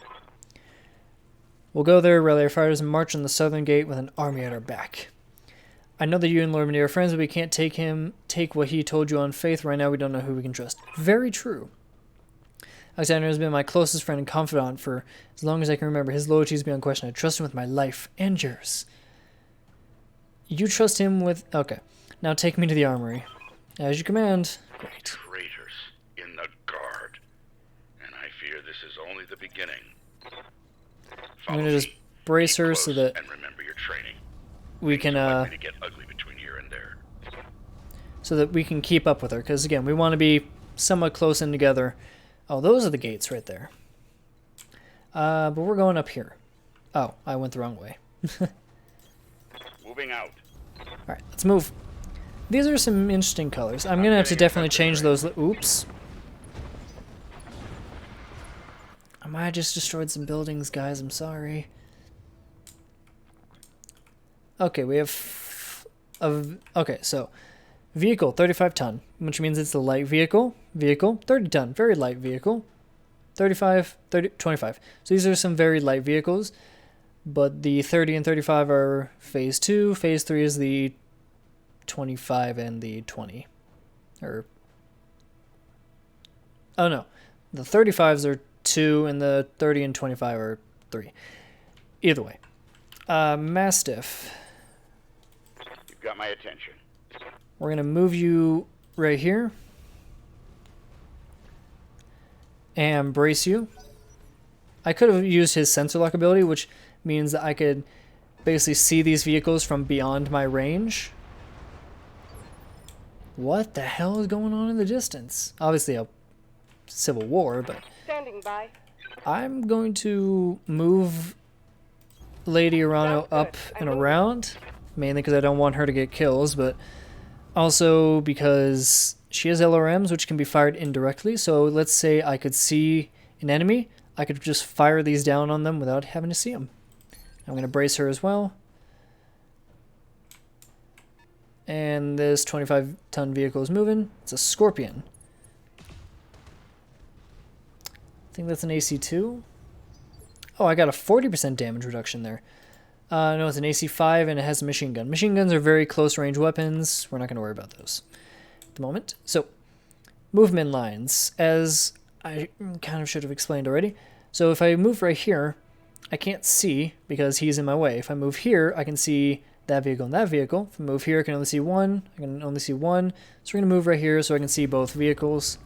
We'll go there, rally our fighters, and march on the southern gate with an army at our back. I know that you and Lord Madeira are friends, but we can't take what he told you on faith. Right now, we don't know who we can trust. Very true. Alexander has been my closest friend and confidant for as long as I can remember. His loyalty is beyond question. I trust him with my life and yours. You trust him with... Okay. Now take me to the armory. As you command. Great. Traitors in the guard. And I fear this is only the beginning. I'm going to just brace her so that and remember your training. we can To get ugly between here and there. so that we can keep up with her, because again, we want to be somewhat close in together. Oh, those are the gates right there. But we're going up here. Oh, I went the wrong way. Moving out. Alright, let's move. These are some interesting colors. I'm going to have to definitely change those. Oops. I might have just destroyed some buildings, guys. I'm sorry. Okay, we have... okay, so... Vehicle, 35 ton, which means it's a light vehicle. Vehicle, 30 ton, very light vehicle. 35, 30, 25. So these are some very light vehicles. But the 30 and 35 are phase 2. Phase 3 is the 25 and the 20. Or... oh no. The 35s are 2 and the 30 and 25 are 3. Either way. Mastiff. You've got my attention. We're going to move you right here. And brace you. I could have used his sensor lock ability, which means that I could basically see these vehicles from beyond my range. What the hell is going on in the distance? Obviously a civil war, but... Standing by. I'm going to move Lady Arano up and around, mainly because I don't want her to get kills, but also because she has LRMs, which can be fired indirectly. So let's say I could see an enemy, I could just fire these down on them without having to see them. I'm going to brace her as well. And this 25-ton vehicle is moving. It's a Scorpion. I think that's an AC2. Oh, I got a 40% damage reduction there. No, it's an AC5 and it has a machine gun. Machine guns are very close range weapons. We're not going to worry about those at the moment. So, movement lines, as I kind of should have explained already. So if I move right here, I can't see because he's in my way. If I move here, I can see that vehicle and that vehicle. If I move here, I can only see one. I can only see one. So we're going to move right here so I can see both vehicles.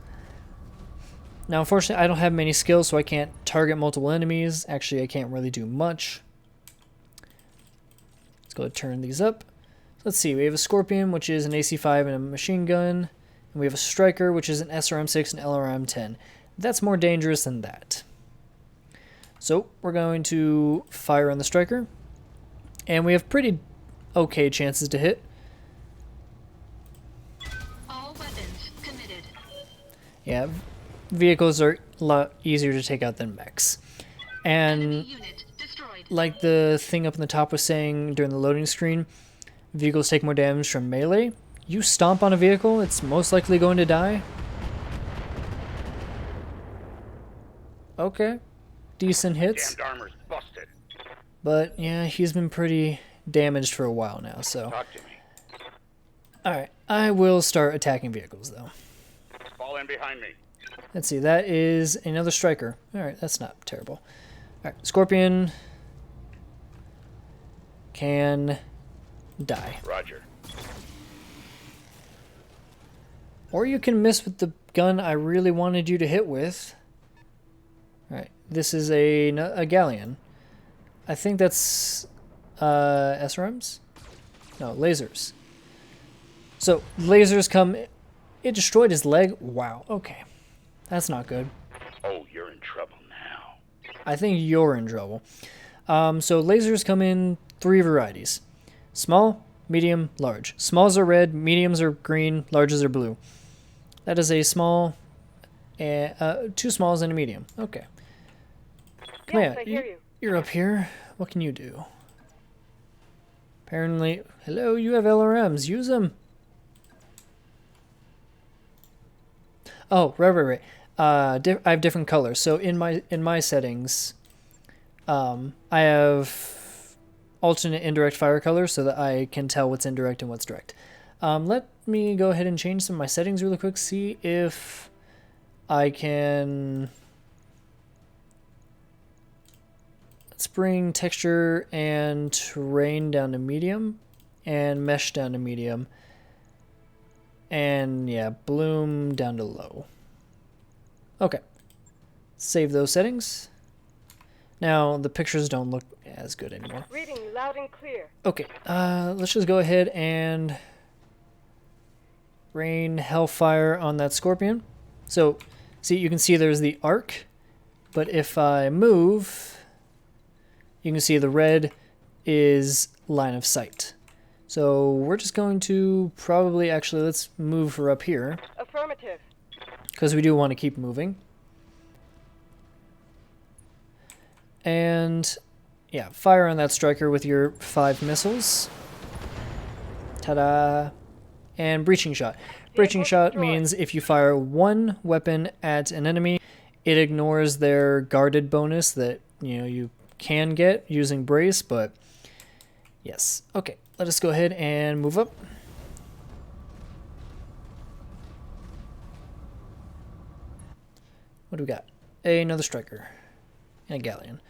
Now, unfortunately, I don't have many skills, so I can't target multiple enemies. Actually, I can't really do much. Let's go ahead and turn these up. Let's see. We have a Scorpion, which is an AC5 and a machine gun. And we have a Striker, which is an SRM6 and LRM10. That's more dangerous than that. So, we're going to fire on the Striker. And we have pretty okay chances to hit. All weapons committed. Yeah, vehicles are a lot easier to take out than mechs. And Enemy unit destroyed. like the thing up in the top was saying during the loading screen, vehicles take more damage from melee. You stomp on a vehicle, it's most likely going to die. Okay. Decent hits. Damned armor's busted. But, yeah, he's been pretty damaged for a while now, so... Talk to me. Alright, I will start attacking vehicles, though. Fall in behind me. Let's see, that is another striker. Alright, that's not terrible. Alright, Scorpion can die. Roger. Or you can miss with the gun I really wanted you to hit with. Alright, this is a galleon. I think that's SRMs? No, lasers. So, lasers come... It destroyed his leg? Wow, okay. That's not good. Oh, you're in trouble now. I think you're in trouble. So lasers come in 3 varieties. Small, medium, large. Smalls are red, mediums are green, larges are blue. That is a small, 2 smalls and a medium. Okay. Come Yes, here. I hear you. You're up here. What can you do? Apparently, hello, you have LRMs. Use them. Oh, right. I have different colors. So in my settings, I have alternate indirect fire colors so that I can tell what's indirect and what's direct. Let me go ahead and change some of my settings really quick. See if I can... Let's bring texture and terrain down to medium and mesh down to medium. And yeah, bloom down to low. Okay. Save those settings. Now the pictures don't look as good anymore. Reading you loud and clear. Okay, let's just go ahead and rain hellfire on that scorpion. So, see, you can see there's the arc, but if I move, you can see the red is line of sight. So we're just going to probably, actually, let's move her up here. Affirmative. Because we do want to keep moving. And, yeah, fire on that striker with your 5 missiles. Ta-da! And breaching shot. Breaching shot means if you fire 1 weapon at an enemy, it ignores their guarded bonus that, you can get using brace, but yes. Okay. Let us go ahead and move up. What do we got? Another striker. And a galleon.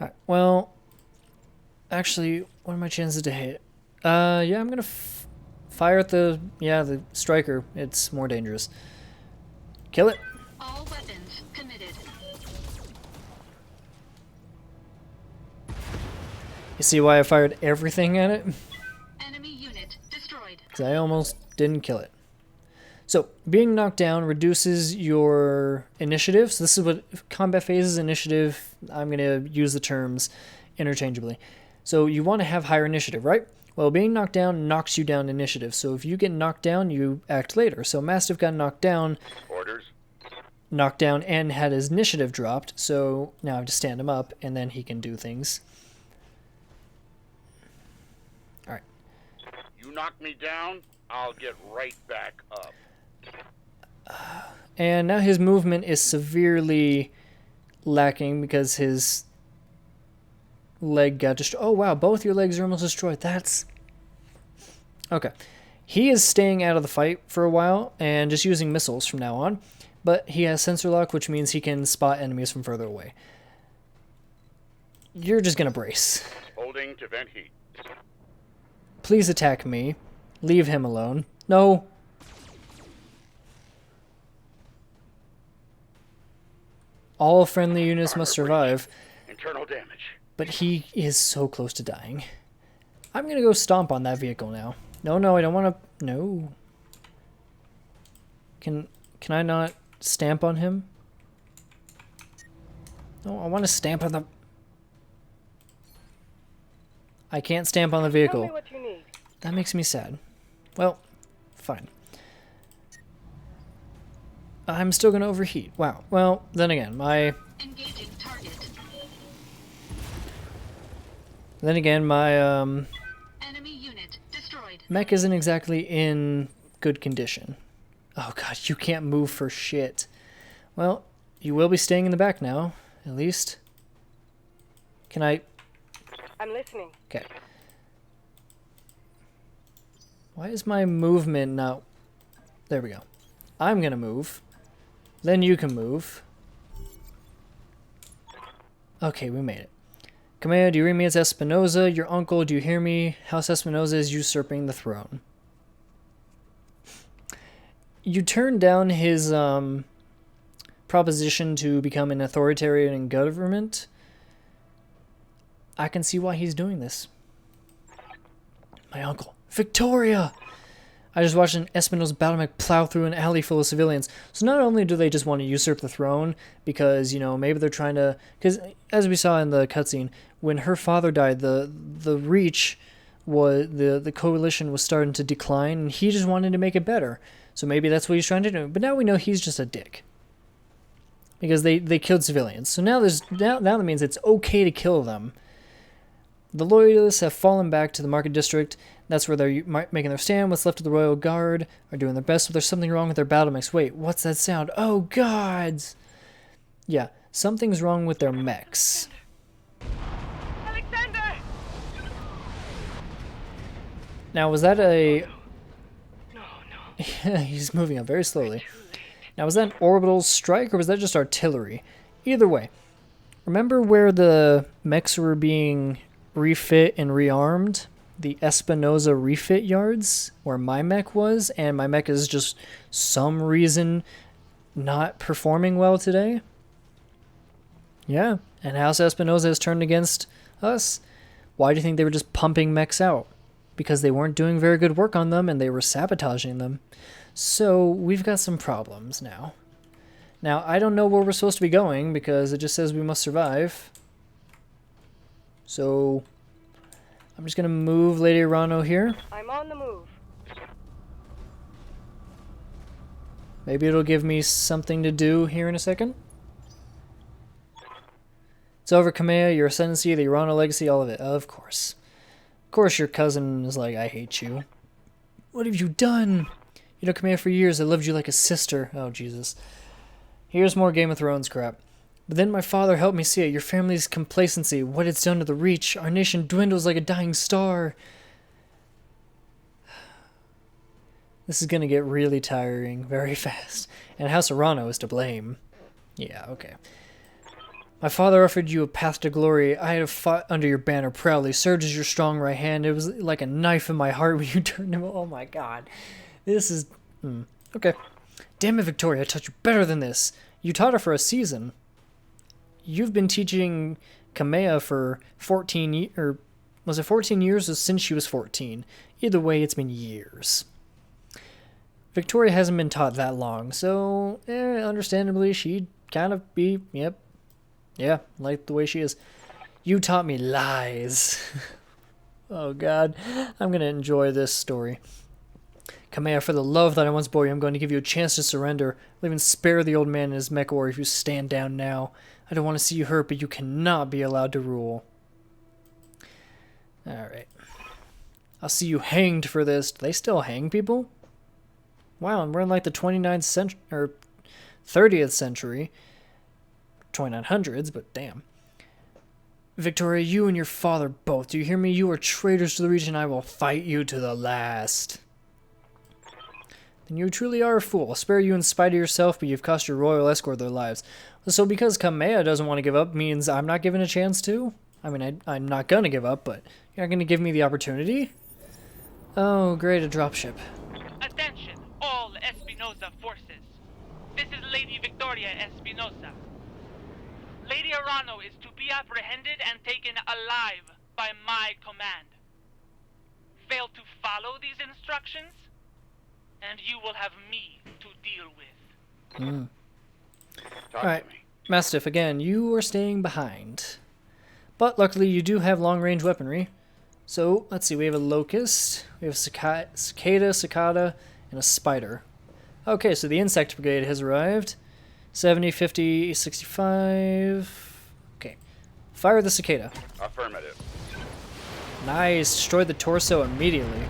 Alright, well... Actually, what are my chances to hit? Yeah, I'm gonna fire at the striker. It's more dangerous. Kill it. All weapons committed. You see why I fired everything at it? Enemy unit destroyed. Because I almost didn't kill it. So, being knocked down reduces your initiative. So this is what combat phases initiative, I'm going to use the terms interchangeably. So you want to have higher initiative, right? Well, being knocked down knocks you down initiative. So if you get knocked down, you act later. So Mastiff got knocked down. Orders. Knocked down and had his initiative dropped. So now I have to stand him up and then he can do things. Alright. You knock me down, I'll get right back up. And now his movement is severely lacking because his leg got destroyed. Oh wow, both your legs are almost destroyed. That's... Okay. He is staying out of the fight for a while and just using missiles from now on. But he has sensor lock, which means he can spot enemies from further away. You're just gonna brace. Holding to vent heat. Please attack me. Leave him alone. No. All friendly units must survive. Internal damage. But he is so close to dying. I'm going to go stomp on that vehicle now. No, I don't want to... No. Can I not stamp on him? No, I want to stamp on the... I can't stamp on the vehicle. Tell me what you need. That makes me sad. Well, fine. I'm still going to overheat. Wow. Well, then again, my... Engaging target. Then again, my, Enemy unit destroyed. mech isn't exactly in good condition. Oh god, you can't move for shit. Well, You will be staying in the back now, at least. Can I... I'm listening. Okay. Why is my movement not... There we go. I'm gonna move. Then you can move. Okay, we made it. Command, do you read me? It's Espinosa, your uncle. Do you hear me? House Espinosa is usurping the throne. You turned down his proposition to become an authoritarian government. I can see why he's doing this. My uncle. Victoria! I just watched an Espinosa Battletech plow through an alley full of civilians. So not only do they just want to usurp the throne, because, you know, maybe they're trying to... Because, as we saw in the cutscene, when her father died, the Reach, was the coalition was starting to decline, and he just wanted to make it better. So maybe that's what he's trying to do. But now we know he's just a dick. Because they killed civilians. So now that means it's okay to kill them. The loyalists have fallen back to the market district. That's where they're making their stand. What's left of the royal guard are doing their best, but there's something wrong with their battle mechs. Wait, what's that sound? Oh, gods! Yeah, something's wrong with their mechs. Alexander! Now, was that a... No. Yeah, he's moving up very slowly. Now, was that an orbital strike, or was that just artillery? Either way, remember where the mechs were being refit and rearmed? The Espinosa refit yards, where my mech was, and my mech is just some reason not performing well today? Yeah, and House Espinosa has turned against us. Why do you think they were just pumping mechs out? Because they weren't doing very good work on them, and they were sabotaging them. So, we've got some problems now. Now, I don't know where we're supposed to be going, because it just says we must survive. So... I'm just going to move Lady Arano here. I'm on the move. Maybe it'll give me something to do here in a second. It's over, Kamea, your ascendancy, the Arano legacy, all of it. Of course. Of course your cousin is like, I hate you. What have you done? You know, Kamea, for years I loved you like a sister. Oh, Jesus. Here's more Game of Thrones crap. But then my father helped me see it. Your family's complacency, what it's done to the Reach. Our nation dwindles like a dying star. This is going to get really tiring very fast. And House Arano is to blame. Yeah, okay. My father offered you a path to glory. I had fought under your banner proudly, served as your strong right hand. It was like a knife in my heart when you turned him. Oh my god. This is... Okay. Damn it, Victoria, I taught you better than this. You taught her for a season. You've been teaching Kamea for 14 years, or was it 14 years or since she was 14? Either way, it's been years. Victoria hasn't been taught that long, so, understandably, she'd kind of be, yeah, like the way she is. You taught me lies. Oh god, I'm going to enjoy this story. Kamea, for the love that I once bore you, I'm going to give you a chance to surrender. I'll even spare the old man and his mech warrior if you stand down now. I don't want to see you hurt, but you cannot be allowed to rule. Alright. I'll see you hanged for this. Do they still hang people? Wow, and we're in like the 29th century, or 30th century. 2900s, but damn. Victoria, you and your father both. Do you hear me? You are traitors to the region. I will fight you to the last. Then you truly are a fool. I'll spare you in spite of yourself, but you've cost your royal escort their lives. So because Kamea doesn't want to give up means I'm not given a chance to? I mean, I'm not going to give up, but you're not going to give me the opportunity? Oh, great, a dropship. Attention, all Espinosa forces. This is Lady Victoria Espinosa. Lady Arano is to be apprehended and taken alive by my command. Fail to follow these instructions, and you will have me to deal with. Alright, Mastiff, again, you are staying behind. But luckily you do have long-range weaponry. So, let's see, we have a Locust, we have a Cicada, and a Spider. Okay, so the Insect Brigade has arrived. 70, 50, 65... Okay. Fire the Cicada. Affirmative. Nice, destroyed the torso immediately.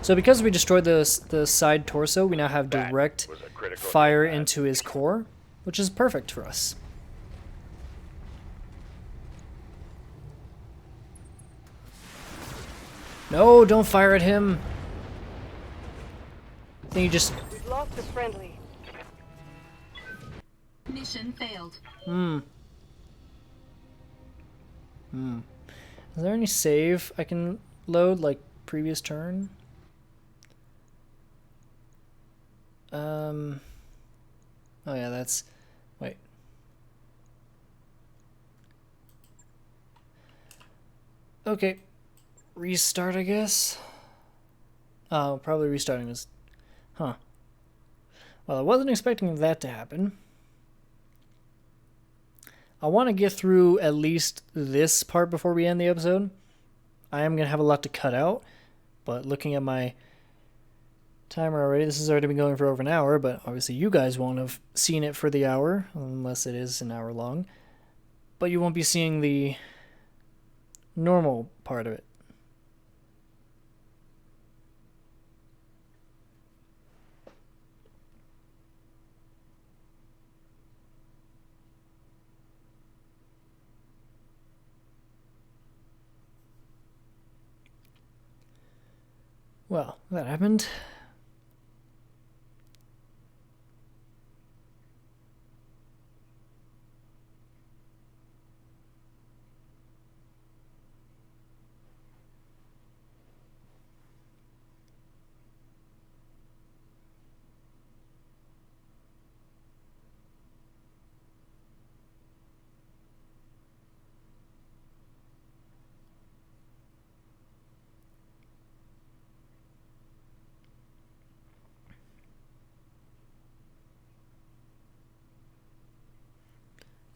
So because we destroyed the side torso, we now have direct fire into his core. which is perfect for us. No, don't fire at him. I think you just... We've lost a friendly. Mission failed. Is there any save I can load, like previous turn? Oh yeah, that's... Wait. Okay. Restart, I guess? Oh, probably restarting is... Huh. Well, I wasn't expecting that to happen. I want to get through at least this part before we end the episode. I am going to have a lot to cut out, but looking at my timer already, this has already been going for over an hour, but obviously you guys won't have seen it for the hour, unless it is an hour long. But you won't be seeing the normal part of it. Well, that happened.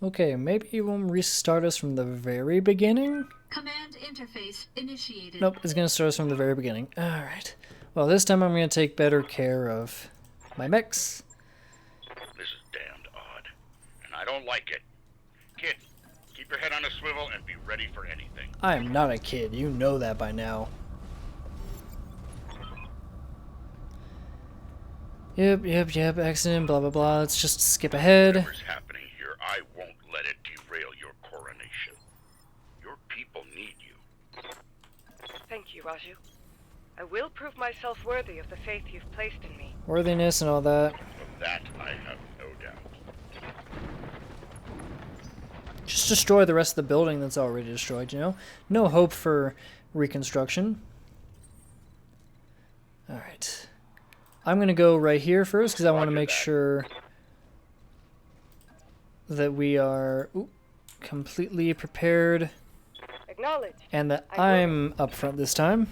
Okay, maybe you won't restart us from the very beginning? Command interface initiated. Nope, it's going to start us from the very beginning. Alright. Well, this time I'm going to take better care of my mechs. This is damned odd, and I don't like it. Kid, keep your head on a swivel and be ready for anything. I am not a kid, you know that by now. Yep, accident, blah blah blah. Let's just skip ahead. Whatever's happening here, I won't let it derail your coronation. Your people need you. Thank you, Raju. I will prove myself worthy of the faith you've placed in me. Worthiness and all that. Of that, I have no doubt. Just destroy the rest of the building that's already destroyed, you know? No hope for reconstruction. Alright. I'm going to go right here first because I want to make sure that we are completely prepared Acknowledge. and that I'm up front this time.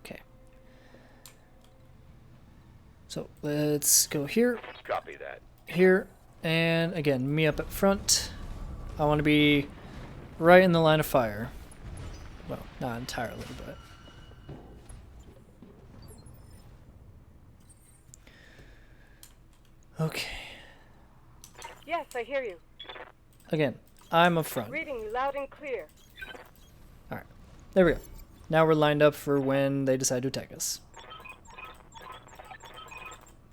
Okay. So let's go here. Copy that. Here, and again, me up at front. I want to be right in the line of fire. Well, not entirely, but... Okay. Yes, I hear you. Again, I'm up front. Reading you loud and clear. Alright, there we go. Now we're lined up for when they decide to attack us.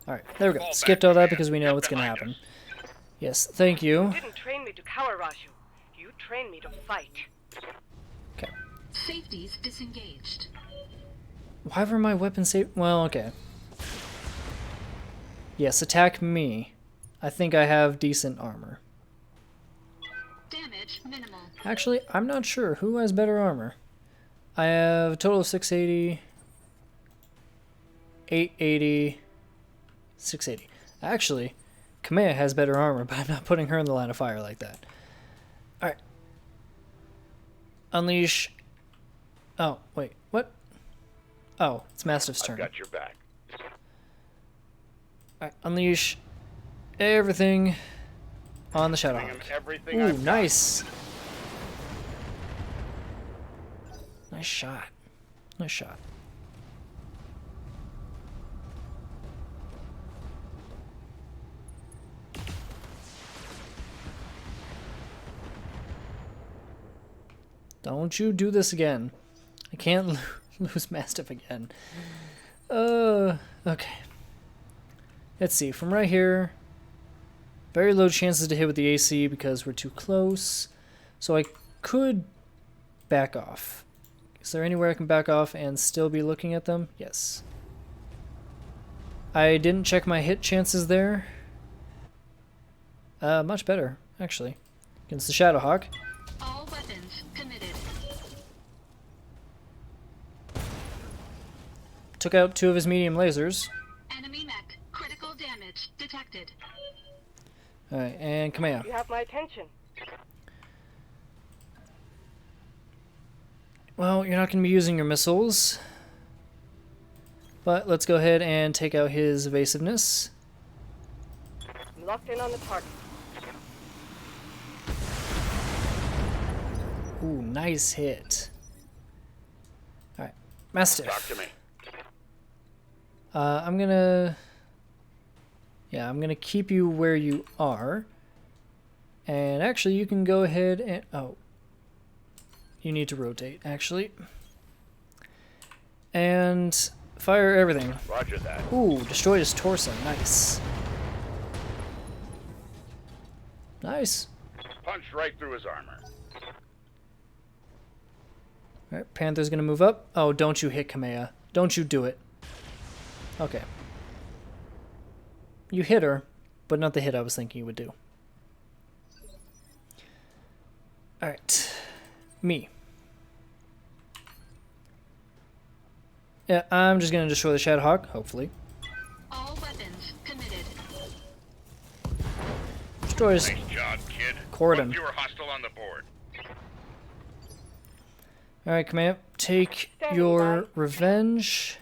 Alright, there we go. Skipped all that because we know what's going to happen. Yes, thank you. You didn't train me to cower, Raju. You trained me to fight. Okay. Safeties disengaged. Why were my weapons safe? Well, okay. Yes, attack me. I think I have decent armor. Damage minimal. Actually, I'm not sure. Who has better armor? I have a total of 680, 880, 680. Actually, Kamea has better armor, but I'm not putting her in the line of fire like that. Alright. Unleash. Oh, wait. What? Oh, it's Mastiff's turn. I've got your back. Alright, unleash everything on the Shadowhawk. Everything Ooh, I've got. nice. Nice shot. Nice shot. Don't you do this again. I can't lose Mastiff again. Okay. Let's see. From right here, very low chances to hit with the AC because we're too close. So I could back off. Is there anywhere I can back off and still be looking at them? Yes. I didn't check my hit chances there. Much better, actually. Against the Shadowhawk. All weapons committed. Took out 2 of his medium lasers. Enemy mech. Critical damage detected. Alright, and Kamea. You have my attention. Well, you're not going to be using your missiles. But let's go ahead and take out his evasiveness. I'm locked in on the target. Ooh, nice hit. Alright, Mastiff. Talk to me. I'm gonna keep you where you are. And actually, you can go ahead and... Oh. You need to rotate, actually. And fire everything. Roger that. Ooh, destroyed his torso. Nice. Nice. Punched right through his armor. Alright, Panther's gonna move up. Oh, don't you hit Kamea. Don't you do it. Okay. You hit her, but not the hit I was thinking you would do. Alright. Me. Yeah, I'm just gonna destroy the Shadowhawk, hopefully. All weapons committed. Destroys. Nice job, kid. Cordon. You were hostile on the board. Alright, Kamea, take Standing your by. revenge.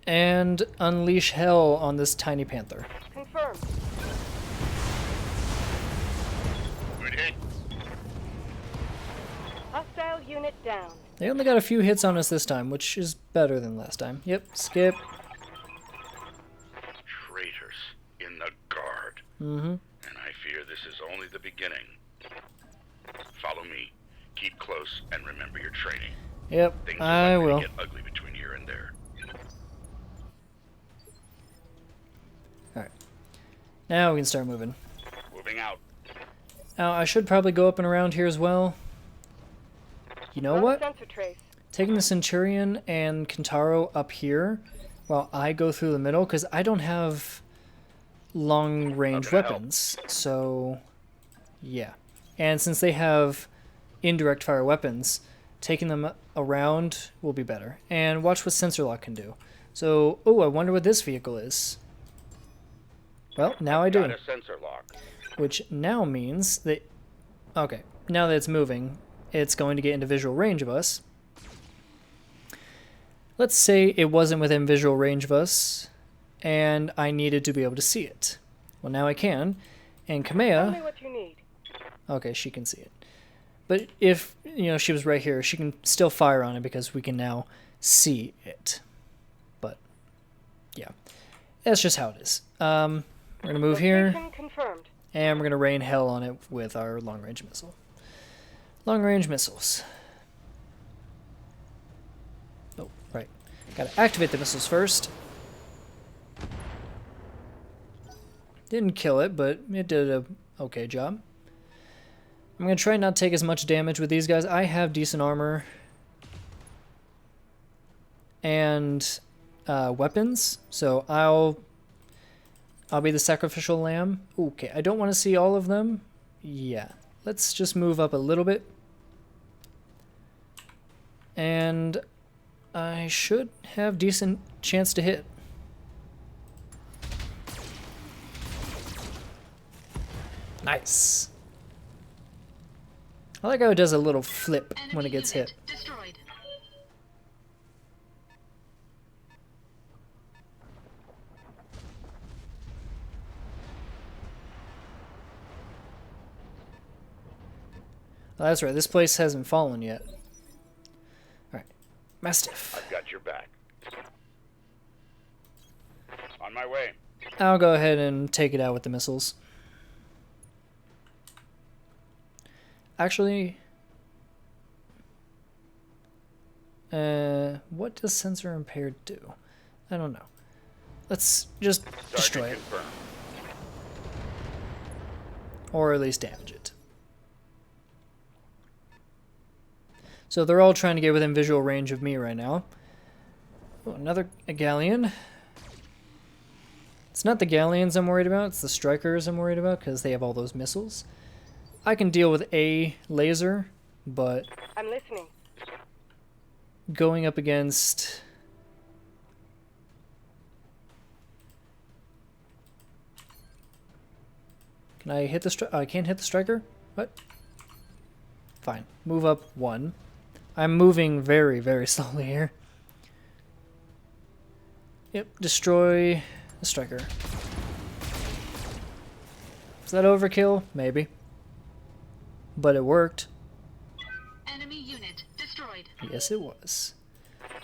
And unleash hell on this tiny panther. Confirmed. Good hit. Hostile unit down. They only got a few hits on us this time, which is better than last time. Yep, skip. Traitors in the guard. Mm-hmm. And I fear this is only the beginning. Follow me. Keep close and remember your training. Yep, Things I are likely will. to get ugly between here and there. Alright. Now we can start moving. Moving out. Now, I should probably go up and around here as well. You know what? Sensor trace. Taking the Centurion and Kintaro up here while I go through the middle, because I don't have long-range How can I help? weapons. So, yeah. And since they have indirect fire weapons, taking them around will be better. And watch what Sensor Lock can do. So, oh, I wonder what this vehicle is. Well, now I do. Got a sensor lock. Which now means that... Okay, now that it's moving, it's going to get into visual range of us. Let's say it wasn't within visual range of us, and I needed to be able to see it. Well, now I can. And Tell me Kamea... what you need. Okay, she can see it. But if, you know, she was right here, she can still fire on it because we can now see it. But, yeah. That's just how it is. We're going to move here. Location confirmed. And we're going to rain hell on it with our long-range missile. Long-range missiles. Oh, right. Got to activate the missiles first. Didn't kill it, but it did a okay job. I'm going to try not to take as much damage with these guys. I have decent armor. And weapons. So I'll be the sacrificial lamb. Okay, I don't want to see all of them. Yeah, let's just move up a little bit. And I should have decent chance to hit. Nice. I like how it does a little flip Enemy when it gets unit hit. destroyed. Oh, that's right, this place hasn't fallen yet. Alright, Mastiff. I've got your back. On my way. I'll go ahead and take it out with the missiles. Actually, what does sensor impaired do? I don't know. Let's just destroy it. Confirmed. Or at least damage it. So they're all trying to get within visual range of me right now. Oh, another galleon. It's not the galleons I'm worried about, it's the strikers I'm worried about because they have all those missiles. I can deal with a laser, but I'm listening. going up against... Can I hit the I can't hit the striker? What? Fine. Move up 1. I'm moving very, very slowly here. Yep, destroy the striker. Is that overkill? Maybe. But it worked. Enemy unit destroyed. Yes, it was.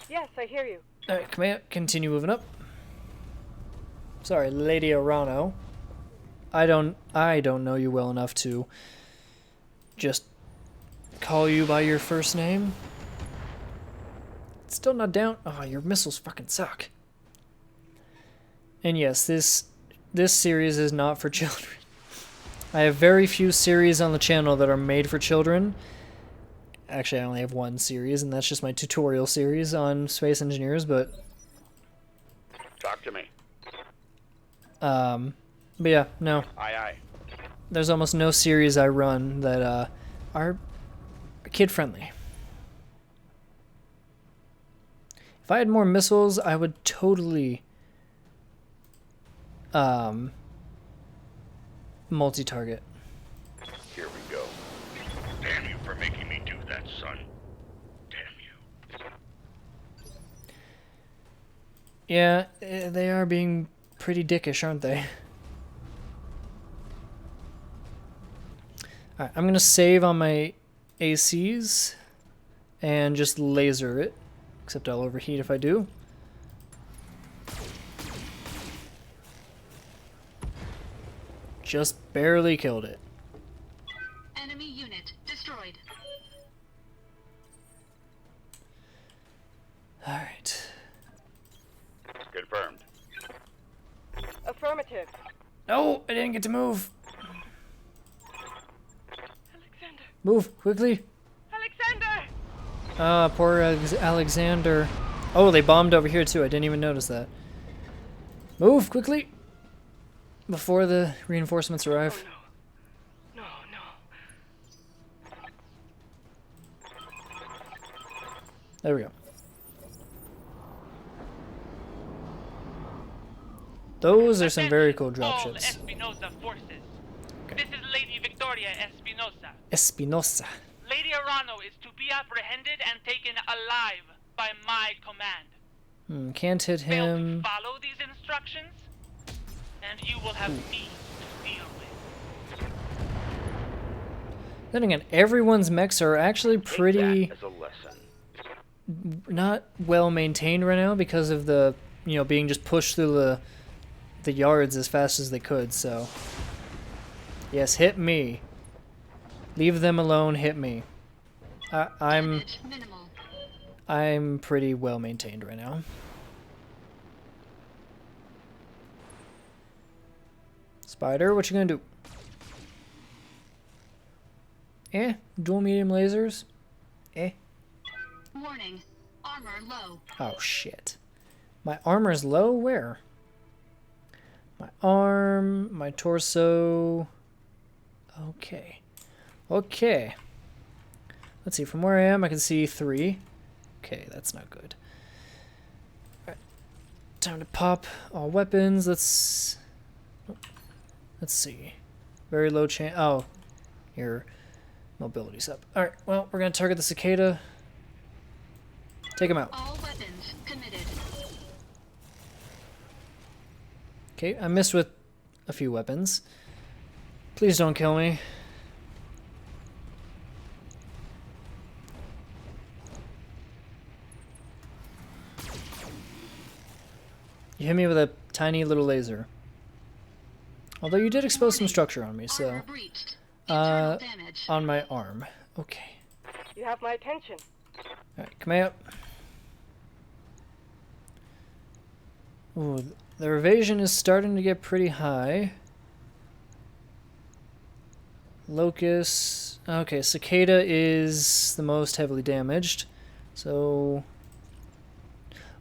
Yes, I hear you. Alright, command, continue moving up. Sorry, Lady Arano. I don't know you well enough to just call you by your first name. Still not down. Oh, your missiles fucking suck. And yes, this series is not for children. I have very few series on the channel that are made for children. Actually, I only have one series, and that's just my tutorial series on Space Engineers, but... Talk to me. But yeah, no. Aye, aye. There's almost no series I run that are kid-friendly. If I had more missiles, I would totally multi-target. Here we go. Damn you for making me do that, son. Damn you. Yeah, they are being pretty dickish, aren't they? Alright, I'm gonna save on my ACs and just laser it. Except I'll overheat if I do. Just barely killed it. Enemy unit destroyed. Alright. Confirmed. Affirmative. No, I didn't get to move. Alexander! Move, quickly. Alexander! Ah, poor Alexander. Oh, they bombed over here too. I didn't even notice that. Move, quickly. Before the reinforcements arrive. No, no. There we go. Those are some very cool All dropships. Espinosa forces. Okay. This is Lady Victoria Espinosa. Espinosa. Lady Arano is to be apprehended and taken alive by my command. Can't hit Fail to him. follow these instructions, and you will have me to deal with. Then again, everyone's mechs are actually pretty Take that as a lesson. not well maintained right now because of the, being just pushed through the yards as fast as they could. So, yes, hit me. Leave them alone. Hit me. Damage minimal. I'm pretty well maintained right now. Spider, what you gonna do? Dual medium lasers? Warning. Armor low. Oh shit. My armor's low? Where? My arm, my torso. Okay. Okay. Let's see, from where I am I can see 3. Okay, that's not good. Alright. Time to pop all weapons. Let's see. Very low chance. Oh, your mobility's up. Alright, well, we're gonna target the cicada. Take him out. All weapons committed. Okay, I missed with a few weapons. Please don't kill me. You hit me with a tiny little laser. Although you did expose some structure on me, so... Armor breached. Internal damage. On my arm. Okay. You have my attention. Alright, come up. Ooh, their evasion is starting to get pretty high. Locust. Okay, Cicada is the most heavily damaged. So...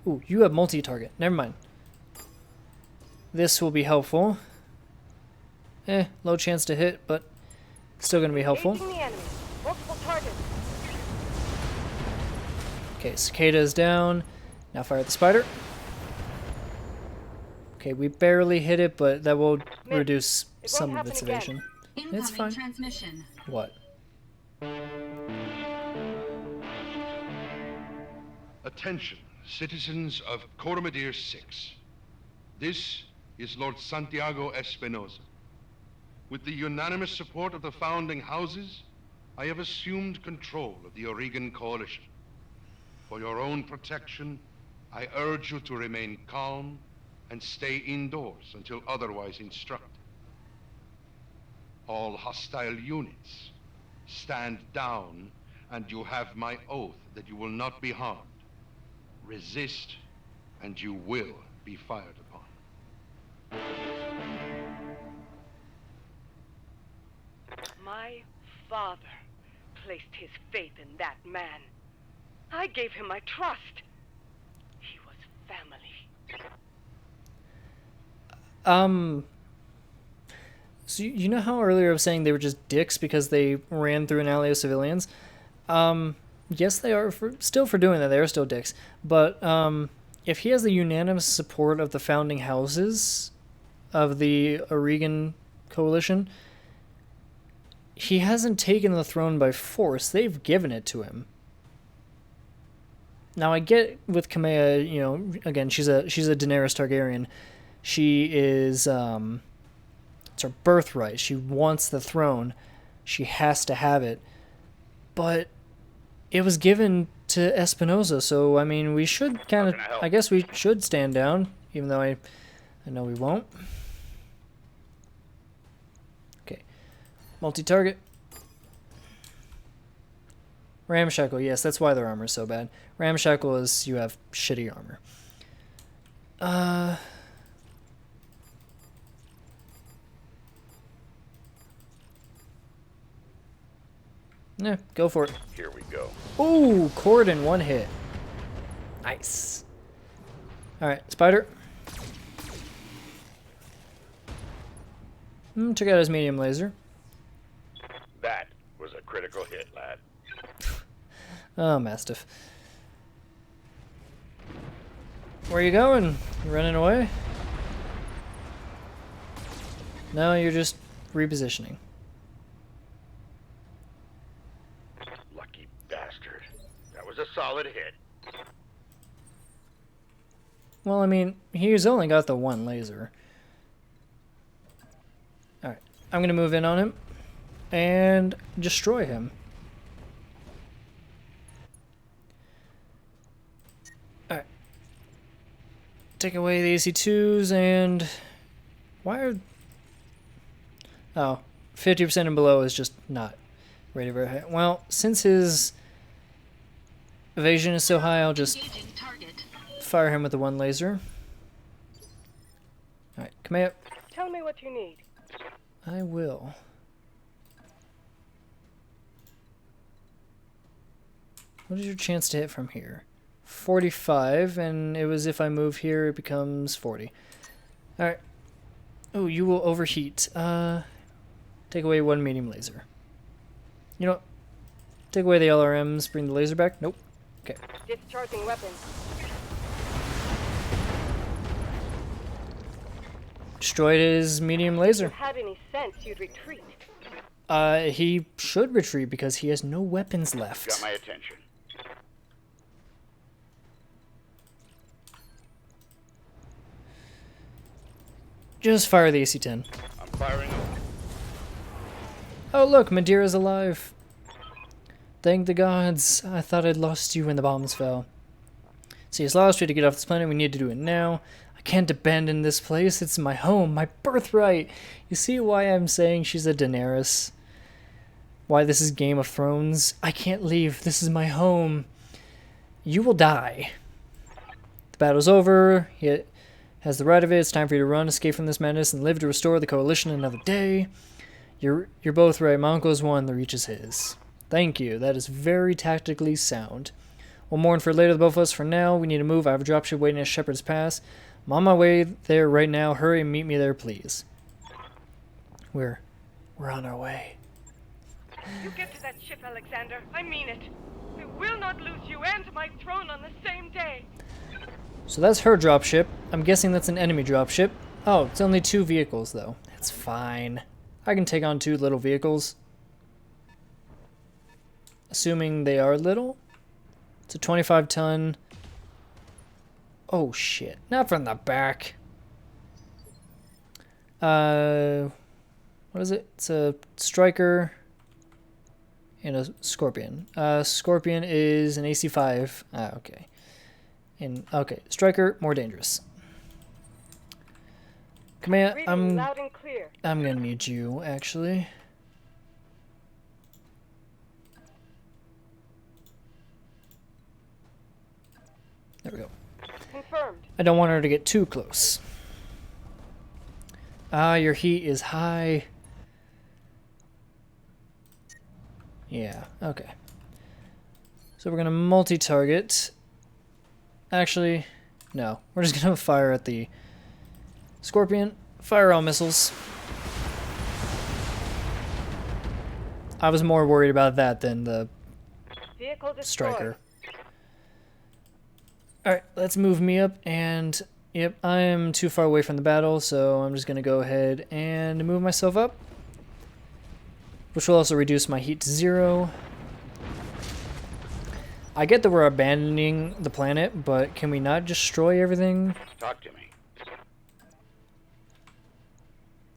Ooh, you have multi-target. Never mind. This will be helpful. Low chance to hit, but still going to be helpful. Engaging the enemy. Multiple targets. Okay, Cicada is down. Now fire at the spider. Okay, we barely hit it, but that will reduce some of its evasion. Incoming It's fine. transmission. What? Attention, citizens of Coromadir 6. This is Lord Santiago Espinosa. With the unanimous support of the founding houses, I have assumed control of the Oregon Coalition. For your own protection, I urge you to remain calm and stay indoors until otherwise instructed. All hostile units, stand down, and you have my oath that you will not be harmed. Resist, and you will be fired upon. My father placed his faith in that man. I gave him my trust. He was family. So you know how earlier I was saying they were just dicks because they ran through an alley of civilians? Yes, they are still for doing that. They are still dicks. But if he has the unanimous support of the founding houses of the Oregon Coalition, he hasn't taken the throne by force. They've given it to him. Now I get with Kamea, you know, again, she's a Daenerys Targaryen. She is it's her birthright. She wants the throne. She has to have it. But it was given to Espinosa, so I mean, we should kind of, I guess we should stand down, even though I know we won't. Okay. Multi-target. Ramshackle, yes, that's why their armor is so bad. Ramshackle is you have shitty armor. Yeah, go for it. Here we go. Ooh, cord in one hit. Nice. Alright, spider. Check out his medium laser. That was a critical hit, lad. Oh, Mastiff. Where you going? You running away? No, you're just repositioning. Lucky bastard. That was a solid hit. Well, I mean, he's only got the one laser. Alright, I'm gonna move in on him and destroy him. Alright. Take away the AC2s and... Why are... Oh, 50% and below is just not rated very high. Well, since his evasion is so high, I'll just Engaging target. fire him with the one laser. Alright, come here. Tell me what you need. I will. What is your chance to hit from here? 45, and it was if I move here, it becomes 40. Alright. Oh, you will overheat. Take away one medium laser. You know what? Take away the LRMs, bring the laser back? Nope. Okay. Discharging weapons. Destroyed his medium laser. If you had any sense, you'd retreat. He should retreat because he has no weapons left. Got my attention. Just fire the AC-10. I'm firing them. Oh look, Madeira's alive. Thank the gods. I thought I'd lost you when the bombs fell. See, it's lost. We had to get off this planet. We need to do it now. I can't abandon this place. It's my home, my birthright. You see why I'm saying she's a Daenerys? why this is Game of Thrones. I can't leave. This is my home. You will die. The battle's over. He has the right of it. It's time for you to run, escape from this madness, and live to restore the coalition another day. You're both right. My uncle's won. The reach is his. Thank you. That is very tactically sound. We'll mourn for later, the both of us. For now, we need to move. I have a dropship waiting at Shepherd's Pass. I'm on my way there right now. Hurry and meet me there, please. We're on our way. You get to that ship, Alexander. I mean it. We will not lose you and my throne on the same day. So that's her dropship. I'm guessing that's an enemy dropship. Oh, it's only 2 vehicles, though. That's fine. I can take on 2 little vehicles. Assuming they are little. It's a 25-ton. Oh, shit. Not from the back. What is it? It's a Striker and a Scorpion. Scorpion is an AC5. Okay. Okay, Striker, more dangerous. Come here. I'm gonna need you, actually. There we go. Confirmed. I don't want her to get too close. Your heat is high. Yeah, okay. So we're gonna multi-target. Actually, no. We're just gonna fire at the Scorpion. Fire all missiles. I was more worried about that than the Striker. Alright, let's move me up, and yep, I am too far away from the battle, so I'm just gonna go ahead and move myself up, which will also reduce my heat to 0. I get that we're abandoning the planet, but can we not destroy everything? Talk to me.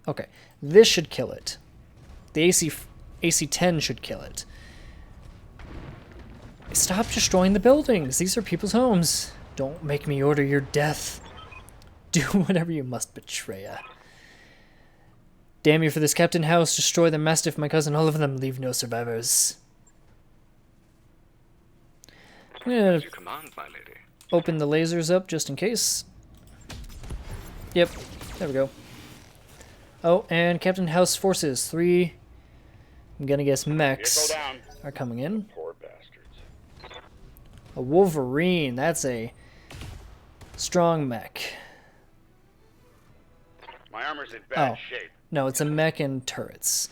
Okay, this should kill it. The AC-10 should kill it. Stop destroying the buildings. These are people's homes. Don't make me order your death. Do whatever you must, betrayer. Damn you for this, Captain House. Destroy the Mastiff, my cousin, all of them. Leave no survivors. I'm gonna command, my lady. Open the lasers up just in case. Yep, there we go. Oh, and Captain House forces 3. I'm gonna guess mechs are coming in. Poor bastards. A Wolverine. That's a strong mech. My armor's in bad shape. No, it's a mech and turrets.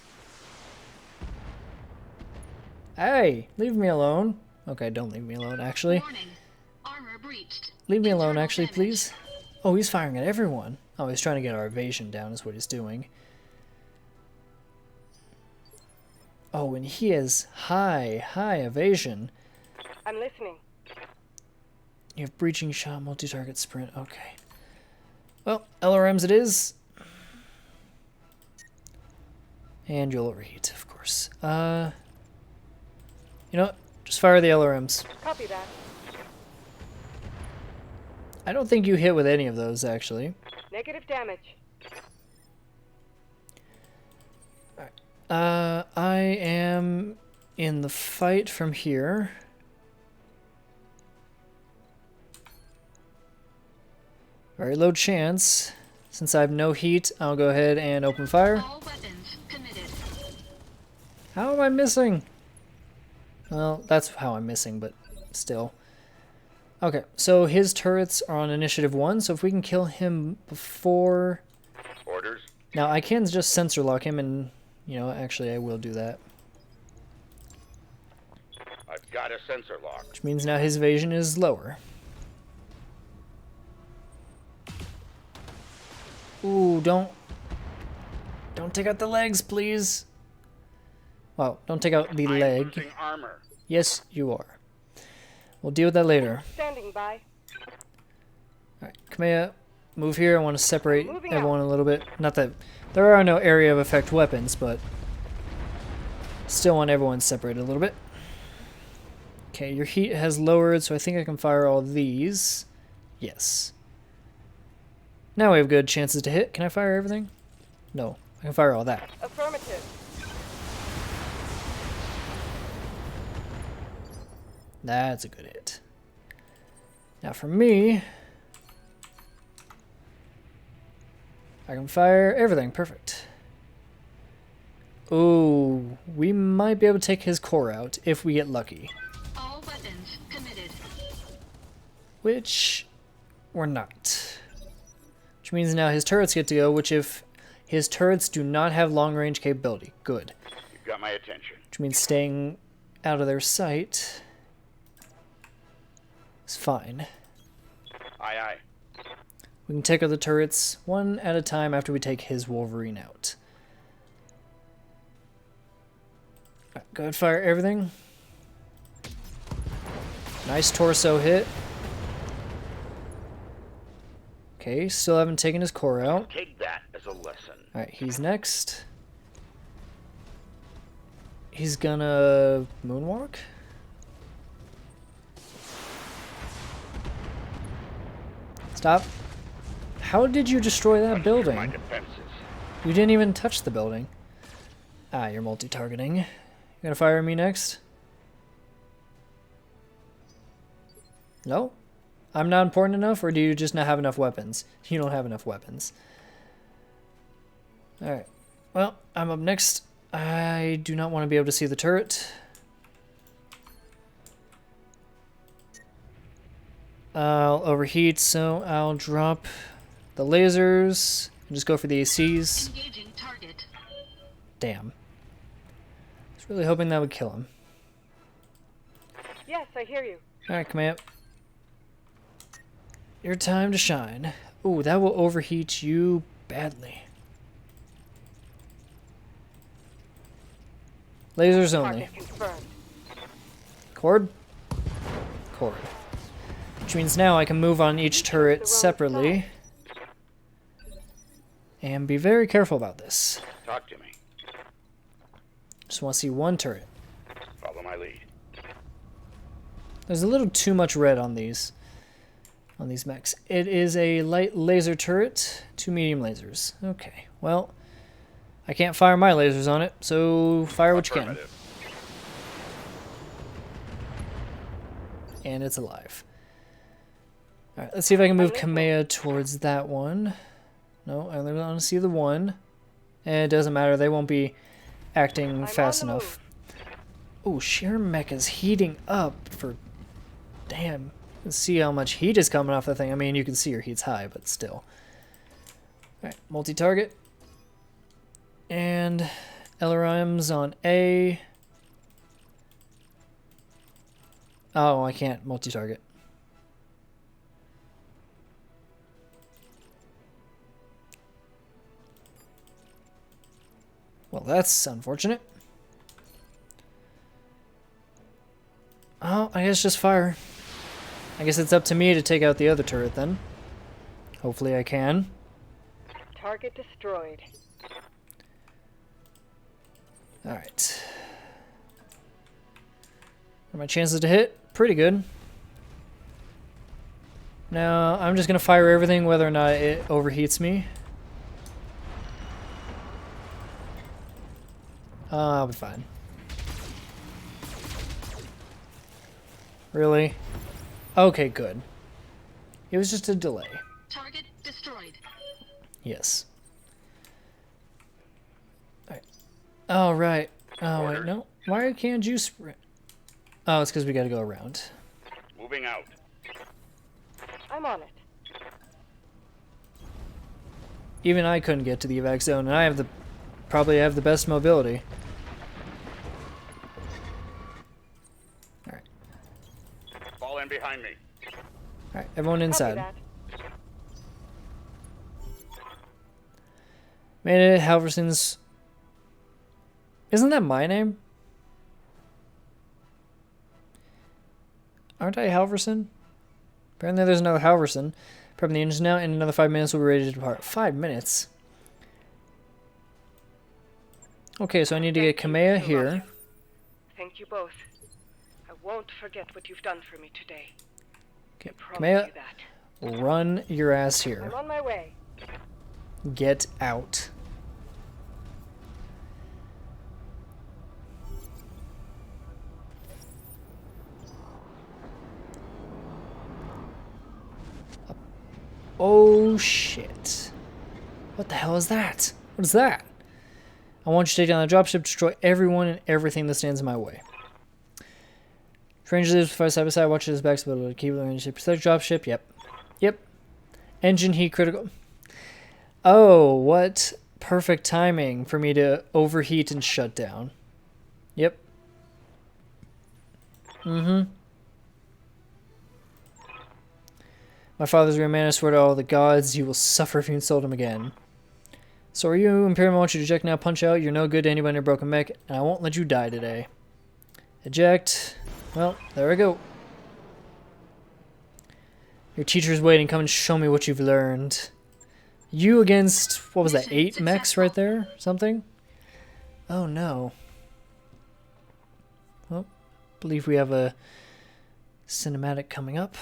Hey, leave me alone. Okay, don't leave me alone, actually. Warning. Armor breached. Leave me alone, Internal actually, damage. please. Oh, he's firing at everyone. Oh, he's trying to get our evasion down is what he's doing. Oh, and he has high evasion. I'm listening. You have breaching shot, multi-target sprint. Okay. Well, LRMs it is. And you'll overheat, of course. You know what? Just fire the LRMs. Copy that. I don't think you hit with any of those, actually. Negative damage. I am in the fight from here. Very low chance. Since I have no heat, I'll go ahead and open fire. All weapons committed. How am I missing? Well, that's how I'm missing, but still. Okay, so his turrets are on initiative 1, so if we can kill him before... Orders? Now, I can just sensor lock him, and, you know, actually I will do that. I've got a sensor lock. Which means now his evasion is lower. Ooh, don't take out the legs, please. Well, don't take out the I'm leg. losing armor. Yes, you are. We'll deal with that later. Standing by. Alright, come here. Move here. I want to separate Moving everyone a little bit. Not that there are no area of effect weapons, but still want everyone separated a little bit. Okay, your heat has lowered, so I think I can fire all these. Yes. Now we have good chances to hit. Can I fire everything? No. I can fire all that. Affirmative. That's a good hit. Now for me, I can fire everything. Perfect. Ooh, we might be able to take his core out if we get lucky. All weapons committed. Which we're not. Which means now his turrets get to go, which if his turrets do not have long-range capability. Good. You've got my attention. Which means staying out of their sight is fine. Aye, aye. We can take out the turrets one at a time after we take his Wolverine out. Alright, go ahead, fire everything. Nice torso hit. Okay, still haven't taken his core out. Take that as a lesson. Alright, he's next. He's gonna moonwalk? Stop. How did you destroy that My building? defenses. You didn't even touch the building. Ah, you're multi-targeting. You gonna fire me next? No? I'm not important enough, or do you just not have enough weapons? You don't have enough weapons. Alright. Well, I'm up next. I do not want to be able to see the turret. I'll overheat, so I'll drop the lasers and just go for the ACs. Engaging target. Damn. I was really hoping that would kill him. Yes, I hear you. Alright, command. Your time to shine. Ooh, that will overheat you badly. Lasers only. Target confirmed. Cord? Cord. Which means now I can move on each turret separately. And be very careful about this. Talk to me. Just want to see one turret. Follow my lead. There's a little too much red on these mechs. It is a light laser turret, 2 medium lasers. Okay, well, I can't fire my lasers on it, so fire what you can. Affirmative. And it's alive. Alright, let's see if I can move Kamea towards that one. No, I only want to see the one. And it doesn't matter, they won't be acting fast enough. Oh, sheer mech is heating up for... Damn. Let's see how much heat is coming off the thing. I mean, you can see her heat's high, but still. Alright, multi-target. And LRM's on A. Oh, I can't multi-target. Well, that's unfortunate. Oh, I guess just fire. I guess it's up to me to take out the other turret then. Hopefully I can. Target destroyed. Alright. Are my chances to hit? Pretty good. Now, I'm just going to fire everything whether or not it overheats me. I'll be fine. Really? Okay, good. It was just a delay. Target destroyed. Yes. Alright. Oh, right. Oh, wait, no. Why can't you sprint? Oh, it's because we gotta go around. Moving out. I'm on it. Even I couldn't get to the evac zone, and I have probably have the best mobility. Alright. Fall in behind me. Alright, everyone inside. Copy that. Made it, Halverson's... Isn't that my name? Aren't I Halverson? Apparently there's another Halverson. Prepping the engine now. In another 5 minutes we'll be ready to depart. 5 minutes? Okay, so I need to get Kamea here. Thank you both. I won't forget what you've done for me today. Okay, Promise Kamea, you that. run your ass here. I'm on my way. Get out. Oh, shit. What the hell is that? What is that? I want you to take down the dropship, destroy everyone and everything that stands in my way. Stranger lives fight side by side, watch his back, so keep it. Protect dropship, yep. Yep. Engine heat critical. Oh, what perfect timing for me to overheat and shut down. Yep. Mm-hmm. My father's real man, I swear to all the gods, you will suffer if you insult him again. So are you, Imperium? I want you to eject now, punch out. You're no good to anybody in a broken mech, and I won't let you die today. Eject. Well, there we go. Your teacher's waiting. Come and show me what you've learned. You against, what was that, 8 mechs right there? Something? Oh no. Well, I believe we have a cinematic coming up.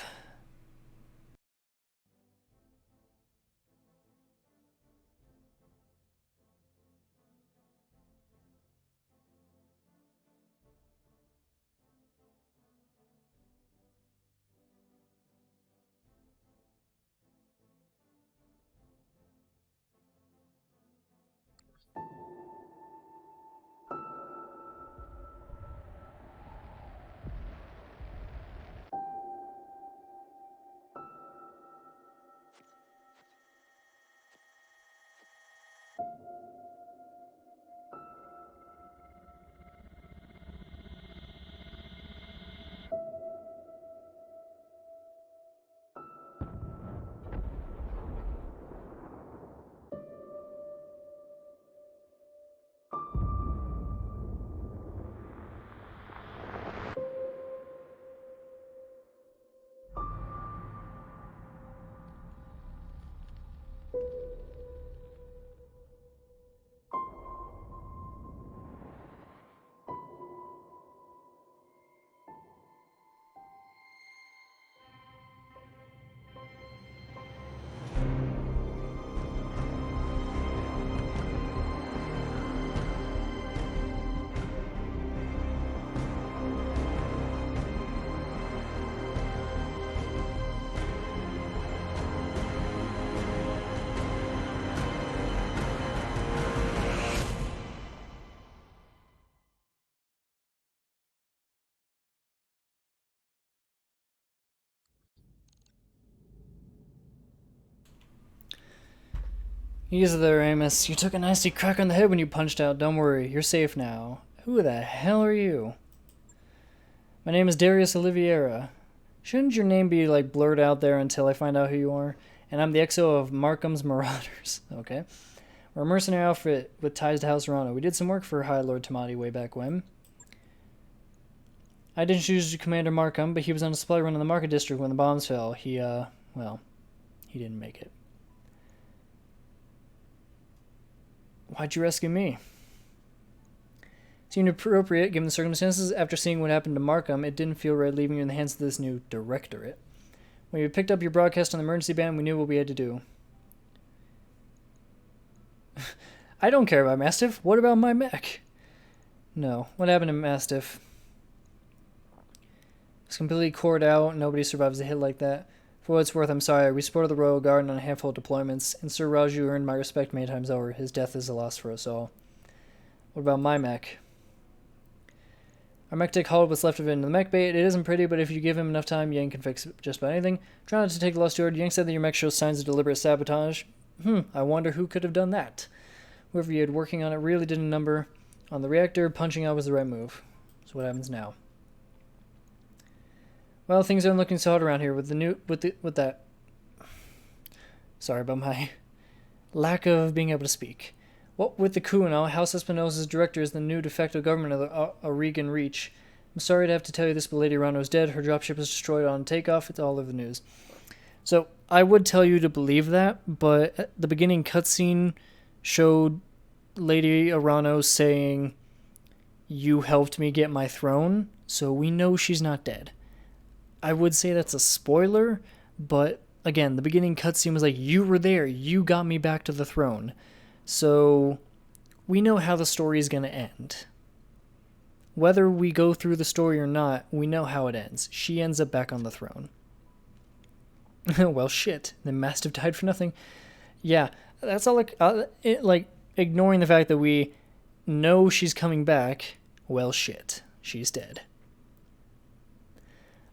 Easy there, Amos. You took a nasty crack on the head when you punched out. Don't worry, you're safe now. Who the hell are you? My name is Darius Oliveira. Shouldn't your name be, like, blurred out there until I find out who you are? And I'm the XO of Markham's Marauders. Okay. We're a mercenary outfit with ties to House Rana. We did some work for High Lord Tamati way back when. I didn't choose Commander Markham, but he was on a supply run in the Market District when the bombs fell. He didn't make it. Why'd you rescue me? Seemed appropriate given the circumstances. After seeing what happened to Markham, it didn't feel right leaving you in the hands of this new directorate. When we picked up your broadcast on the emergency band, we knew what we had to do. I don't care about Mastiff. What about my mech? No. What happened to Mastiff? It's completely cored out. Nobody survives a hit like that. For what it's worth, I'm sorry. We supported the Royal Guard on a handful of deployments, and Sir Raju earned my respect many times over. His death is a loss for us all. What about my mech? Our mech tech hauled what's left of it into the mech bay. It isn't pretty, but if you give him enough time, Yang can fix just about anything. Try not to take the lost steward. Yang said that your mech shows signs of deliberate sabotage. I wonder who could have done that. Whoever you had working on it really did a number on the reactor. Punching out was the right move. So what happens now? Well, things aren't looking so hot around here with that. Sorry about my lack of being able to speak. What with the coup and all, House Espinosa's director is the new de facto government of the Oregon Reach. I'm sorry to have to tell you this, but Lady Rano is dead. Her dropship was destroyed on takeoff. It's all over the news. So I would tell you to believe that, but the beginning cutscene showed Lady Arano saying, "You helped me get my throne," so we know she's not dead. I would say that's a spoiler, but again, the beginning cutscene was like, you were there, you got me back to the throne. So we know how the story is going to end. Whether we go through the story or not, we know how it ends. She ends up back on the throne. Well, shit. The Mastiff died for nothing. Yeah, that's all. Like ignoring the fact that we know she's coming back. Well, shit. She's dead.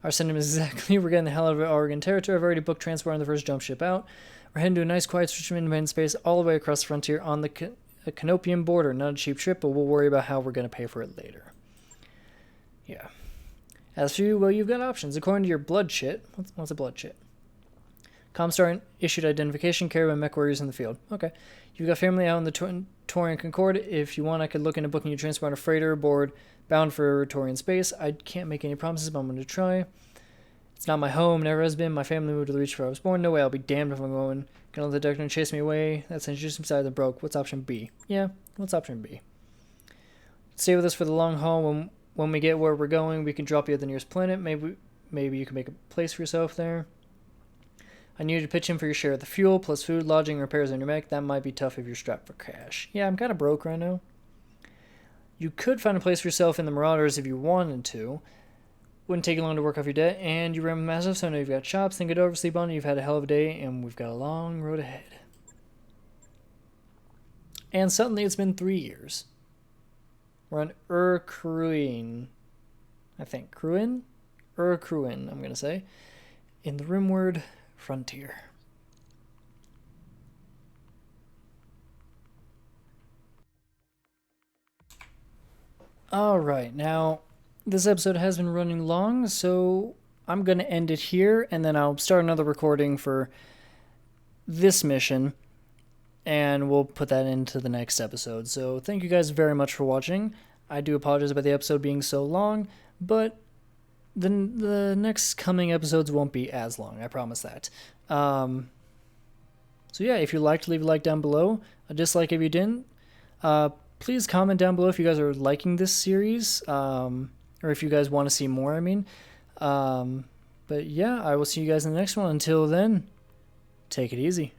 Our sentiment is exactly, we're getting the hell out of Oregon territory. I've already booked transport on the first jump ship out. We're heading to a nice quiet stretch of independent space all the way across the frontier on the Canopian border. Not a cheap trip, but we'll worry about how we're going to pay for it later. Yeah. As for you, well, you've got options. According to your blood shit, what's a blood shit? Comstar issued identification carried by mech warriors in the field. Okay. You've got family out in the Torian Concord. If you want, I could look into booking your transport on a freighter aboard bound for Torian space. I can't make any promises, but I'm going to try. It's not my home, never has been. My family moved to the Reach where I was born. No way, I'll be damned if I'm going. Gonna let the Dark Knight chase me away. That's introduced beside the broke. What's option B? Yeah, what's option B? Stay with us for the long haul. When we get where we're going, we can drop you at the nearest planet. Maybe you can make a place for yourself there. I need you to pitch in for your share of the fuel, plus food, lodging, repairs on your mech. That might be tough if you're strapped for cash. Yeah, I'm kind of broke right now. You could find a place for yourself in the Marauders if you wanted to. Wouldn't take you long to work off your debt, and you run massive, so I know you've got shops. Think it over, sleep on it. You've had a hell of a day, and we've got a long road ahead. And suddenly it's been 3 years. We're on Kruin, I think. Kruin, I'm going to say. In the Rimward Frontier. Alright, now, this episode has been running long, so I'm going to end it here, and then I'll start another recording for this mission, and we'll put that into the next episode. So thank you guys very much for watching. I do apologize about the episode being so long, but the next coming episodes won't be as long, I promise that. So yeah, if you liked, leave a like down below. A dislike if you didn't. Please comment down below if you guys are liking this series, or if you guys want to see more, I mean. But yeah, I will see you guys in the next one. Until then, take it easy.